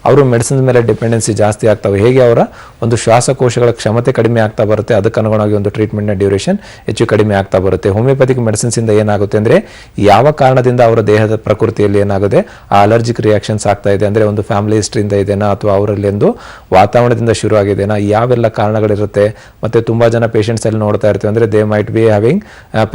ಅವರು ಮೆಡಿಸಿನ್ ಮೇಲೆ ಡಿಪೆಂಡೆನ್ಸಿ ಜಾಸ್ತಿ ಆಗ್ತವೆ. ಹೇಗೆ ಅವರ ಒಂದು ಶ್ವಾಸಕೋಶಗಳ ಕ್ಷಮತೆ ಕಡಿಮೆ ಆಗ್ತಾ ಬರುತ್ತೆ, ಅದಕ್ಕೆ ಅನುಗುಣವಾಗಿ ಒಂದು ಟ್ರೀಟ್ಮೆಂಟ್ನ ಡ್ಯೂರೇಷನ್ ಹೆಚ್ಚು ಕಡಿಮೆ ಆಗ್ತಾ ಬರುತ್ತೆ. ಹೋಮಿಯೋಪತಿಕ್ ಮೆಡಿಸಿನ್ಸಿಂದ ಏನಾಗುತ್ತೆ ಅಂದರೆ ಯಾವ ಕಾರಣದಿಂದ ಅವರ ದೇಹದ ಪ್ರಕೃತಿಯಲ್ಲಿ ಏನಾಗುತ್ತೆ ಆ ಅಲರ್ಜಿಕ್ ರಿಯಾಕ್ಷನ್ಸ್ ಆಗ್ತಾ ಇದೆ ಅಂದರೆ ಒಂದು ಫ್ಯಾಮಿಲಿ ಹಿಸ್ಟ್ರಿಯಿಂದ ಇದೆನಾ ಅಥವಾ ಅವರಲ್ಲಿ ಒಂದು ವಾತಾವರಣದಿಂದ ಶುರು ಆಗಿದೆನಾ, ಯಾವೆಲ್ಲ ಕಾರಣಗಳಿರುತ್ತೆ. ಮತ್ತು ತುಂಬ ಜನ ಪೇಷಂಟ್ಸಲ್ಲಿ ನೋಡ್ತಾ ಇರ್ತೀವಿ ಅಂದರೆ they might be having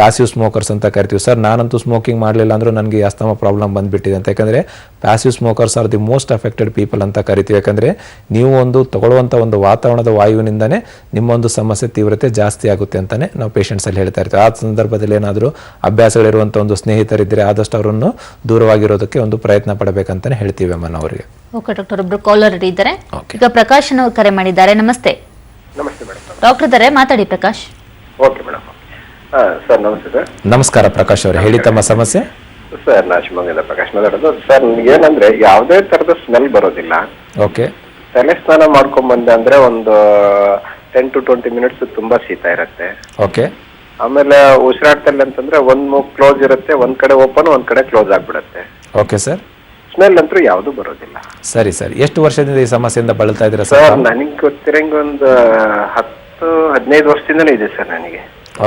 passive smokers ಅಂತ ಕರಿತೀವಿ. ಸರ್ ನಾನಂತೂ ಸ್ಮೋಕಿಂಗ್ ಮಾಡಲಿಲ್ಲ ಅಂದರೂ ನನಗೆ ಅಸ್ತಮಾ ಪ್ರಾಬ್ಲಮ್ ಬಂದುಬಿಟ್ಟಿದೆ ಅಂತ. ಯಾಕಂದರೆ passive smokers R the most affected people ಅಂತ ಕರಿತೀವಿ. ಯಾಕಂದರೆ ನೀವು ಒಂದು ತಗೊಳ್ಳುವಂಥ ಒಂದು ವಾತಾವರಣದ ವಾಯುವಿನಿಂದನೇ ನಿಮ್ಮ ಒಂದು ಸಮಸ್ಯೆ ತೀವ್ರತೆ ಜಾಸ್ತಿ ಆಗುತ್ತೆ ಅಂತಲೇ ನಾವು ಪೇಷಂಟ್ಸಲ್ಲಿ ಹೇಳ್ತಾ ಇರ್ತೀವಿ. ಆ ಸಂದರ್ಭದಲ್ಲಿ ಏನಾದರೂ ಅಭ್ಯಾಸಗಳಿರುವಂಥ ಒಂದು ಸ್ನೇಹಿತರಿದ್ದರೆ ಆದಷ್ಟು ಅವರನ್ನು ದೂರವಾಗಿರೋದಕ್ಕೆ ಒಂದು ಪ್ರಯತ್ನ ಪಡಬೇಕಂತಲೇ ಹೇಳ್ತೀವಿ ಅಮ್ಮ ಅವರಿಗೆ. ಓಕೆ ಡಾಕ್ಟರ್, ಒಬ್ರು ಕಾಲರ್ ಇದ್ದಾರೆ. ಈಗ ಪ್ರಕಾಶ್ ಅವರು ಕರೆ ಮಾಡಿದ್ದಾರೆ. ನಮಸ್ತೆ. ನಮಸ್ತೆ ಮೇಡಮ್. ಡಾಕ್ಟರ್ ಇದ್ದಾರೆ, ಮಾತಾಡಿ ಪ್ರಕಾಶ್. Okay madam. ಸರ್ ನಮಸ್ತೆ ಸರ್. ನಮಸ್ಕಾರ ಪ್ರಕಾಶ್ ಅವರು, ಹೇಳಿ ತಮ್ಮ ಸಮಸ್ಯೆ. ಸರ್ ನಾ ಶಿವಮೊಗ್ಗದಿಂದ ಪ್ರಕಾಶ್ ಮಾತಾಡೋದು. ಸರ್ ನನಗೇನಂದ್ರೆ ಯಾವುದೇ ತರದ ಸ್ಮೆಲ್ ಬರೋದಿಲ್ಲ. ಓಕೆ. ತಲೆ ಸ್ನಾನ ಮಾಡ್ಕೊಂಡ್ ಬಂದೆ ಅಂದ್ರೆ ಒಂದು 10 to 20 minutes ತುಂಬಾ ಶೀತ ಇರುತ್ತೆ. ಓಕೆ. ಆಮೇಲೆ ಉಸಿರಾಟದಲ್ಲಿ ಅಂತಂದ್ರೆ ಒಂದ್ ಮೂಗ್ ಕ್ಲೋಸ್ ಇರುತ್ತೆ, ಒಂದ್ ಕಡೆ ಓಪನ್ ಒಂದ್ ಕಡೆ ಕ್ಲೋಸ್ ಆಗ್ಬಿಡುತ್ತೆ. Okay sir. ಸ್ಮೆಲ್ ಅಂತೂ ಯಾವ್ದು ಬರೋದಿಲ್ಲ. ಸರಿ ಸರ್, ಎಷ್ಟು ವರ್ಷದಿಂದ ಈ ಸಮಸ್ಯೆಯಿಂದ ಬಳಲ್ತಾ ಇದ್ದೀರಾ ಸರ್? ಸರ್ ನನಗೆ ಗೊತ್ತಿರಂಗೆ ಒಂದು 10-15 ವರ್ಷದಿಂದನೇ ಇದೆ ಸರ್ ನನಗೆ.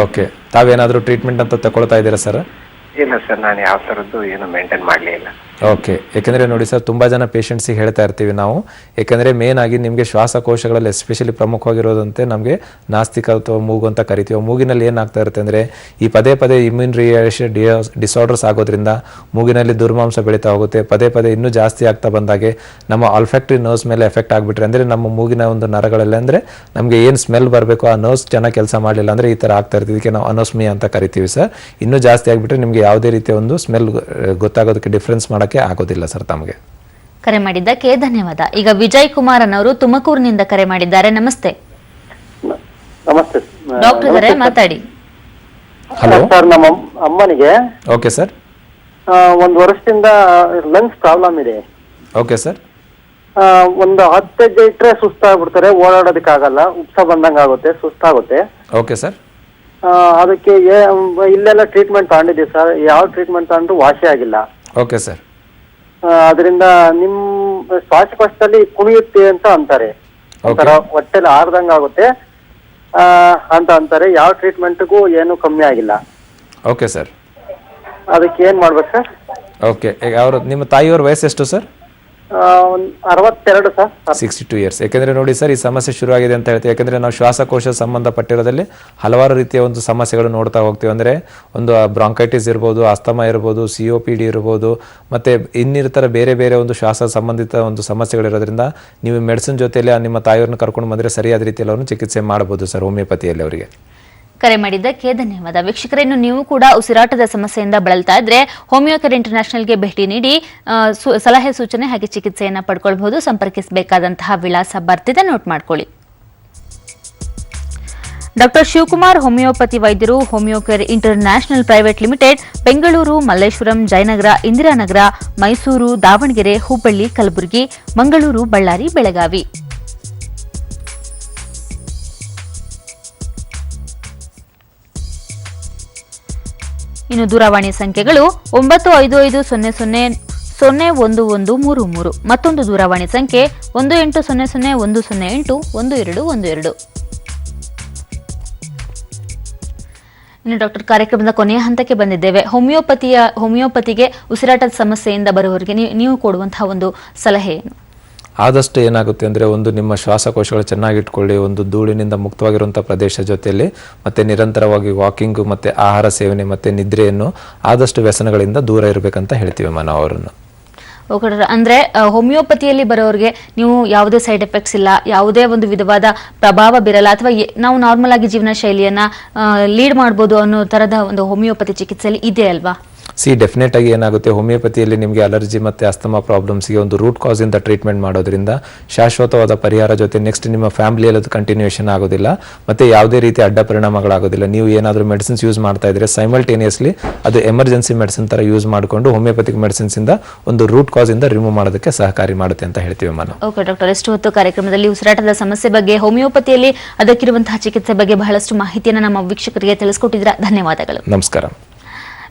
ಓಕೆ. ತಾವೇನಾದರೂ ಟ್ರೀಟ್ಮೆಂಟ್ ಅಂತ ತಗೊಳ್ತಾ ಇದ್ದೀರಾ ಸರ್? ಇಲ್ಲ ಸರ್, ನಾನು ಯಾವ ತರದ್ದು ಏನು ಮೇಂಟೈನ್ ಮಾಡ್ಲೇ ಇಲ್ಲ. ಓಕೆ, ಯಾಕೆಂದರೆ ನೋಡಿ ಸರ್, ತುಂಬ ಜನ ಪೇಷಂಟ್ಸಿಗೆ ಹೇಳ್ತಾ ಇರ್ತೀವಿ ನಾವು, ಯಾಕೆಂದರೆ ಮೇನ್ ಆಗಿ ನಿಮಗೆ ಶ್ವಾಸಕೋಶಗಳಲ್ಲಿ ಎಸ್ಪೆಷಲಿ ಪ್ರಮುಖವಾಗಿರೋದಂತೆ ನಮಗೆ ನಾಸ್ತಿಕ ಅಥವಾ ಮೂಗು ಅಂತ ಕರಿತೀವಿ. ಮೂಗಿನಲ್ಲಿ ಏನಾಗ್ತಾ ಇರುತ್ತೆ ಅಂದರೆ ಈ ಪದೇ ಇಮ್ಯೂನ್ ರಿಯಾಕ್ಷನ್ ಡಿಸಾರ್ಡರ್ಸ್ ಆಗೋದ್ರಿಂದ ಮೂಗಿನಲ್ಲಿ ದುರ್ಮಾಂಸ ಬೆಳೀತಾ ಹೋಗುತ್ತೆ. ಪದೇ ಇನ್ನೂ ಜಾಸ್ತಿ ಆಗ್ತಾ ಬಂದಾಗೆ ನಮ್ಮ ಆಲ್ಫ್ಯಾಕ್ಟರಿ ನರ್ವ್ಸ್ ಮೇಲೆ ಎಫೆಕ್ಟ್ ಆಗಿಬಿಟ್ರೆ, ಅಂದರೆ ನಮ್ಮ ಮೂಗಿನ ಒಂದು ನರಗಳಲ್ಲಿ ಅಂದರೆ ನಮಗೆ ಏನು ಸ್ಮೆಲ್ ಬರಬೇಕು ಆ ನರ್ವ್ಸ್ ಚೆನ್ನಾಗಿ ಕೆಲಸ ಮಾಡಲಿಲ್ಲ ಅಂದರೆ ಈ ಥರ ಆಗ್ತಾ ಇರ್ತೀವಿ. ಇದಕ್ಕೆ ನಾವು ಅನೋಸ್ಮಿಯಾ ಅಂತ ಕರಿತೀವಿ ಸರ್. ಇನ್ನೂ ಜಾಸ್ತಿ ಆಗಿಬಿಟ್ರೆ ನಿಮಗೆ ಯಾವುದೇ ರೀತಿಯ ಒಂದು ಸ್ಮೆಲ್ ಗೊತ್ತಾಗೋದಕ್ಕೆ ಡಿಫ್ರೆನ್ಸ್ ಮಾಡೋಕ್ಕೆ ಆಗೋದಿಲ್ಲ ಸರ್ ತಮಗೆ. ಕರೆ ಮಾಡಿದ್ದಕ್ಕೆ ಧನ್ಯವಾದ. ಈಗ ವಿಜಯ್ ಕುಮಾರ್ ಅನ್ನೋರು ತುಮಕೂರಿನಿಂದ ಕರೆ ಮಾಡಿದ್ದಾರೆ. ನಮಸ್ತೆ ನಮಸ್ತೆ ಡಾಕ್ಟರ್ ಇದ್ದಾರೆ, ಮಾತಾಡಿ. ಹಲೋ ಸರ್, ನಮ್ಮ ಅಮ್ಮನಿಗೆ ಓಕೆ ಸರ್. 1 ವರ್ಷದಿಂದ ಲಂಗ್ಸ್ ಪ್ರಾಬ್ಲಮ್ ಇದೆ. Okay sir. ಒಂದು 10 ಹೆಜ್ಜೆ ಇಟ್ಟರೆ ಸುಸ್ತಾಗ್ಬಿಡ್ತಾರೆ, ಓಡಾಡೋದಕ್ಕಾಗಲ್ಲ, ಉಪ್ಸ ಬಂದಂಗೆ ಆಗುತ್ತೆ, ಸುಸ್ತಾಗುತ್ತೆ. Okay sir. ಅದಕ್ಕೆ ಇಲ್ಲೆಲ್ಲ ಟ್ರೀಟ್ಮೆಂಟ್ ತಗೊಂಡಿದ್ದೀವಿ ಸರ್. ಯಾವ ಟ್ರೀಟ್ಮೆಂಟ್ ತಗೊಂಡ್ರು ವಾಸಿ ಆಗಿಲ್ಲ. Okay sir. ಅದರಿಂದ ನಿಮ್ಮ ಶ್ವಾಸಕೋಶದಲ್ಲಿ ಕುಣಿಯುತ್ತೆ ಅಂತ ಅಂತಾರೆ, ಒಂಥರ ಹೊಟ್ಟೆಲಿ ಆರ್ದಂಗ ಆಗುತ್ತೆ ಅಂತ ಅಂತಾರೆ. ಯಾವ ಟ್ರೀಟ್ಮೆಂಟ್ಗೂ ಏನು ಕಮ್ಮಿ ಆಗಿಲ್ಲ. Okay sir. ಅದಕ್ಕೆ ಏನ್ ಮಾಡ್ಬೇಕು ಸರ್? ಓಕೆ, ನಿಮ್ಮ ತಾಯಿಯವ್ರ ವಯಸ್ಸು ಎಷ್ಟು ಸರ್? 62 ಸರ್. 62 ಇಯರ್ಸ್. ಯಾಕೆಂದರೆ ನೋಡಿ ಸರ್, ಈ ಸಮಸ್ಯೆ ಶುರುವಾಗಿದೆ ಅಂತ ಹೇಳ್ತೀವಿ. ಯಾಕೆಂದರೆ ನಾವು ಶ್ವಾಸಕೋಶ ಸಂಬಂಧಪಟ್ಟಿರೋದಲ್ಲಿ ಹಲವಾರು ರೀತಿಯ ಒಂದು ಸಮಸ್ಯೆಗಳು ನೋಡ್ತಾ ಹೋಗ್ತೀವಿ. ಅಂದರೆ ಒಂದು ಬ್ರಾಂಕೈಟಿಸ್ ಇರ್ಬೋದು, ಅಸ್ತಮಾ ಇರ್ಬೋದು, COPD ಇರ್ಬೋದು, ಮತ್ತು ಇನ್ನಿತರ ಬೇರೆ ಒಂದು ಶ್ವಾಸ ಸಂಬಂಧಿತ ಒಂದು ಸಮಸ್ಯೆಗಳಿರೋದ್ರಿಂದ ನೀವು ಮೆಡಿಸಿನ್ ಜೊತೆಯಲ್ಲಿ ನಿಮ್ಮ ತಾಯಿಯವ್ರನ್ನ ಕರ್ಕೊಂಡು ಬಂದರೆ ಸರಿಯಾದ ರೀತಿಯಲ್ಲಿ ಅವ್ರನ್ನ ಚಿಕಿತ್ಸೆ ಮಾಡ್ಬೋದು ಸರ್ ಹೋಮಿಯೋಪತಿಯಲ್ಲಿ ಅವರಿಗೆ. ಕರೆ ಮಾಡಿದ್ದಕ್ಕೆ ಧನ್ಯವಾದ. ವೀಕ್ಷಕರೇನು ನೀವು ಕೂಡ ಉಸಿರಾಟದ ಸಮಸ್ಯೆಯಿಂದ ಬಳಲ್ತಾ ಇದ್ರೆ ಹೋಮಿಯೋಕೇರ್ ಇಂಟರ್ನ್ಯಾಷನಲ್ಗೆ ಭೇಟಿ ನೀಡಿ ಸಲಹೆ ಸೂಚನೆ ಹಾಗೆ ಚಿಕಿತ್ಸೆಯನ್ನು ಪಡ್ಕೊಳ್ಬಹುದು. ಸಂಪರ್ಕಿಸಬೇಕಾದಂತಹ ವಿಳಾಸ ಬರ್ತಿದೆ, ನೋಟ್ ಮಾಡ್ಕೊಳ್ಳಿ. ಡಾಕ್ಟರ್ ಶಿವಕುಮಾರ್ ಹೋಮಿಯೋಪತಿ ವೈದ್ಯರು, Homeocare international private limited, Bengaluru, Malleshwaram, Jayanagar, Indiranagar, Mysuru, Davanagere, Hubballi, Kalaburagi, Mangaluru, Ballari, Belagavi. ಇನ್ನು ದೂರವಾಣಿ ಸಂಖ್ಯೆಗಳು 955000011133, ಮತ್ತೊಂದು ದೂರವಾಣಿ ಸಂಖ್ಯೆ 180010081212. ಇನ್ನು ಡಾಕ್ಟರ್, ಕಾರ್ಯಕ್ರಮದ ಕೊನೆಯ ಹಂತಕ್ಕೆ ಬಂದಿದ್ದೇವೆ. ಹೋಮಿಯೋಪತಿಗೆ ಉಸಿರಾಟದ ಸಮಸ್ಯೆಯಿಂದ ಬರುವವರಿಗೆ ನೀವು ಕೊಡುವಂತಹ ಒಂದು ಸಲಹೆ ಏನು? ಆದಷ್ಟು ಏನಾಗುತ್ತೆ ಅಂದರೆ, ಒಂದು ನಿಮ್ಮ ಶ್ವಾಸಕೋಶಗಳು ಚೆನ್ನಾಗಿಟ್ಕೊಳ್ಳಿ, ಒಂದು ಧೂಳಿನಿಂದ ಮುಕ್ತವಾಗಿರುವಂಥ ಪ್ರದೇಶ ಜೊತೆಯಲ್ಲಿ ಮತ್ತು ನಿರಂತರವಾಗಿ ವಾಕಿಂಗು ಮತ್ತು ಆಹಾರ ಸೇವನೆ ಮತ್ತು ನಿದ್ರೆಯನ್ನು ಆದಷ್ಟು ವ್ಯಸನಗಳಿಂದ ದೂರ ಇರಬೇಕಂತ ಹೇಳ್ತೀವಿ ನಾವು ಅವರನ್ನು. ಓಕೆ, ಅಂದ್ರೆ ಹೋಮಿಯೋಪತಿಯಲ್ಲಿ ಬರೋರಿಗೆ ನೀವು ಯಾವುದೇ ಸೈಡ್ ಎಫೆಕ್ಟ್ಸ್ ಇಲ್ಲ, ಯಾವುದೇ ಒಂದು ವಿಧವಾದ ಪ್ರಭಾವ ಬೀರಲ್ಲ, ಅಥವಾ ನಾವು ನಾರ್ಮಲ್ ಆಗಿ ಜೀವನ ಶೈಲಿಯನ್ನ ಲೀಡ್ ಮಾಡ್ಬೋದು ಅನ್ನೋ ತರದ ಒಂದು ಹೋಮಿಯೋಪತಿ ಚಿಕಿತ್ಸೆಯಲ್ಲಿ ಇದೆ ಅಲ್ವಾ? ಡೆಫಿನೆಟ್ ಆಗಿ ಏನಾಗುತ್ತೆ, ಹೋಮಿಯೋಪತಿಯಲ್ಲಿ ನಿಮಗೆ ಅಲರ್ಜಿ ಮತ್ತು ಅಸ್ತಮಾ ಪ್ರಾಬ್ಲಮ್ಸ್ಗೆ ಒಂದು ರೂಟ್ ಕಾಸ್ ಇಂದ ಟ್ರೀಟ್ಮೆಂಟ್ ಮಾಡೋದ್ರಿಂದ ಶಾಶ್ವತವಾದ ಪರಿಹಾರ ಜೊತೆ ನೆಕ್ಸ್ಟ್ ನಿಮ್ಮ ಫ್ಯಾಮಿಲಿಯಲ್ಲಿ ಅದು ಕಂಟಿನ್ಯೂಷನ್ ಆಗೋದಿಲ್ಲ ಮತ್ತು ಯಾವುದೇ ರೀತಿ ಅಡ್ಡ ಪರಿಣಾಮಗಳಾಗೋದಿಲ್ಲ. ನೀವು ಏನಾದರೂ ಮೆಡಿಸಿನ್ಸ್ ಯೂಸ್ ಮಾಡ್ತಾ ಇದ್ರೆ ಸೈಮಲ್ಟೇನಿಯಸ್ಲಿ ಅದು ಎಮರ್ಜೆನ್ಸಿ ಮೆಡಿಸಿನ್ ಥರ ಯೂಸ್ ಮಾಡಿಕೊಂಡು ಹೋಮಿಯೋಪತಿಕ್ ಮೆಡಿಸಿನ್ಸ್ ಇಂದ ಒಂದು ರೂಟ್ ಕಾಸ್ ಇಂದ ರಿಮೂವ್ ಮಾಡೋದಕ್ಕೆ ಸಹಕಾರಿ ಮಾಡುತ್ತೆ ಅಂತ ಹೇಳ್ತೀವಿ ನಾನು. ಓಕೆ ಡಾಕ್ಟರ್, ಎಷ್ಟು ಹೊತ್ತು ಕಾರ್ಯಕ್ರಮದಲ್ಲಿ ಉಸಿರಾಟದ ಸಮಸ್ಯೆ ಬಗ್ಗೆ, ಹೋಮಿಯೋಪತಿಯಲ್ಲಿ ಅದಕ್ಕಿರುವಂತಹ ಚಿಕಿತ್ಸೆ ಬಗ್ಗೆ ಬಹಳಷ್ಟು ಮಾಹಿತಿಯನ್ನು ನಮ್ಮ ವೀಕ್ಷಕರಿಗೆ ತಿಳಿಸ್ಕೊಟ್ಟಿದ್ದೀರಾ. ಧನ್ಯವಾದಗಳು. ನಮಸ್ಕಾರ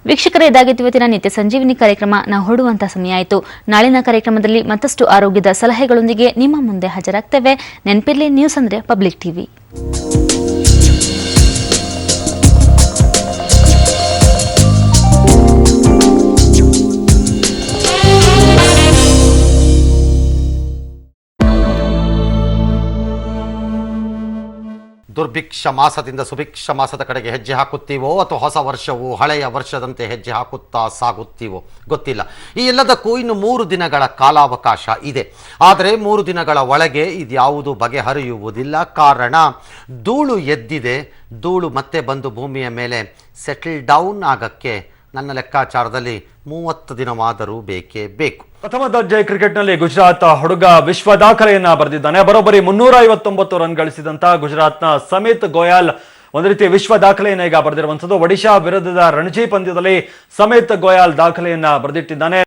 ವೀಕ್ಷಕರೇ, ಇದಾಗಿತ್ತು ಇವತ್ತಿನ ನಿತ್ಯ ಸಂಜೀವಿನಿ ಕಾರ್ಯಕ್ರಮ. ನಾವು ಹೊರಡುವಂತಹ ಸಮಯ ಆಯಿತು. ನಾಳಿನ ಕಾರ್ಯಕ್ರಮದಲ್ಲಿ ಮತ್ತಷ್ಟು ಆರೋಗ್ಯದ ಸಲಹೆಗಳೊಂದಿಗೆ ನಿಮ್ಮ ಮುಂದೆ ಹಾಜರಾಗ್ತೇವೆ. ನೆನಪಿರ್ಲಿ, ನ್ಯೂಸ್ ಅಂದ್ರೆ ಪಬ್ಲಿಕ್ ಟಿವಿ. ದುರ್ಭಿಕ್ಷ ಮಾಸದಿಂದ ಸುಭಿಕ್ಷ ಮಾಸದ ಕಡೆಗೆ ಹೆಜ್ಜೆ ಹಾಕುತ್ತೀವೋ ಅಥವಾ ಹೊಸ ವರ್ಷವು ಹಳೆಯ ವರ್ಷದಂತೆ ಹೆಜ್ಜೆ ಹಾಕುತ್ತಾ ಸಾಗುತ್ತೀವೋ ಗೊತ್ತಿಲ್ಲ. ಈ ಎಲ್ಲದಕ್ಕೂ ಇನ್ನು 3 ದಿನಗಳ ಕಾಲಾವಕಾಶ ಇದೆ. ಆದರೆ 3 ದಿನಗಳ ಒಳಗೆ ಇದ್ಯಾವುದು ಬಗೆಹರಿಯುವುದಿಲ್ಲ. ಕಾರಣ, ಧೂಳು ಎದ್ದಿದೆ. ಧೂಳು ಮತ್ತೆ ಬಂದು ಭೂಮಿಯ ಮೇಲೆ ಸೆಟಲ್ ಡೌನ್ ಆಗಕ್ಕೆ ನನ್ನ ಲೆಕ್ಕಾಚಾರದಲ್ಲಿ 30 ದಿನವಾದರೂ ಬೇಕೇ ಬೇಕು. ಪ್ರಥಮ ದರ್ಜೆ ಕ್ರಿಕೆಟ್ನಲ್ಲಿ ಗುಜರಾತ್ ಹುಡುಗ ವಿಶ್ವ ದಾಖಲೆಯನ್ನ ಬರೆದಿದ್ದಾನೆ. ಬರೋಬ್ಬರಿ 359 ರನ್ ಗಳಿಸಿದಂತ ಗುಜರಾತ್ನ ಸಮಿತ್ ಗೋಯಲ್ ಒಂದು ರೀತಿ ವಿಶ್ವ ದಾಖಲೆಯನ್ನ ಈಗ ಬರೆದಿರುವಂತದ್ದು. ಒಡಿಶಾ ವಿರುದ್ಧದ ರಣಜಿ ಪಂದ್ಯದಲ್ಲಿ ಸಮಿತ್ ಗೋಯಲ್ ದಾಖಲೆಯನ್ನ ಬರೆದಿಟ್ಟಿದ್ದಾನೆ.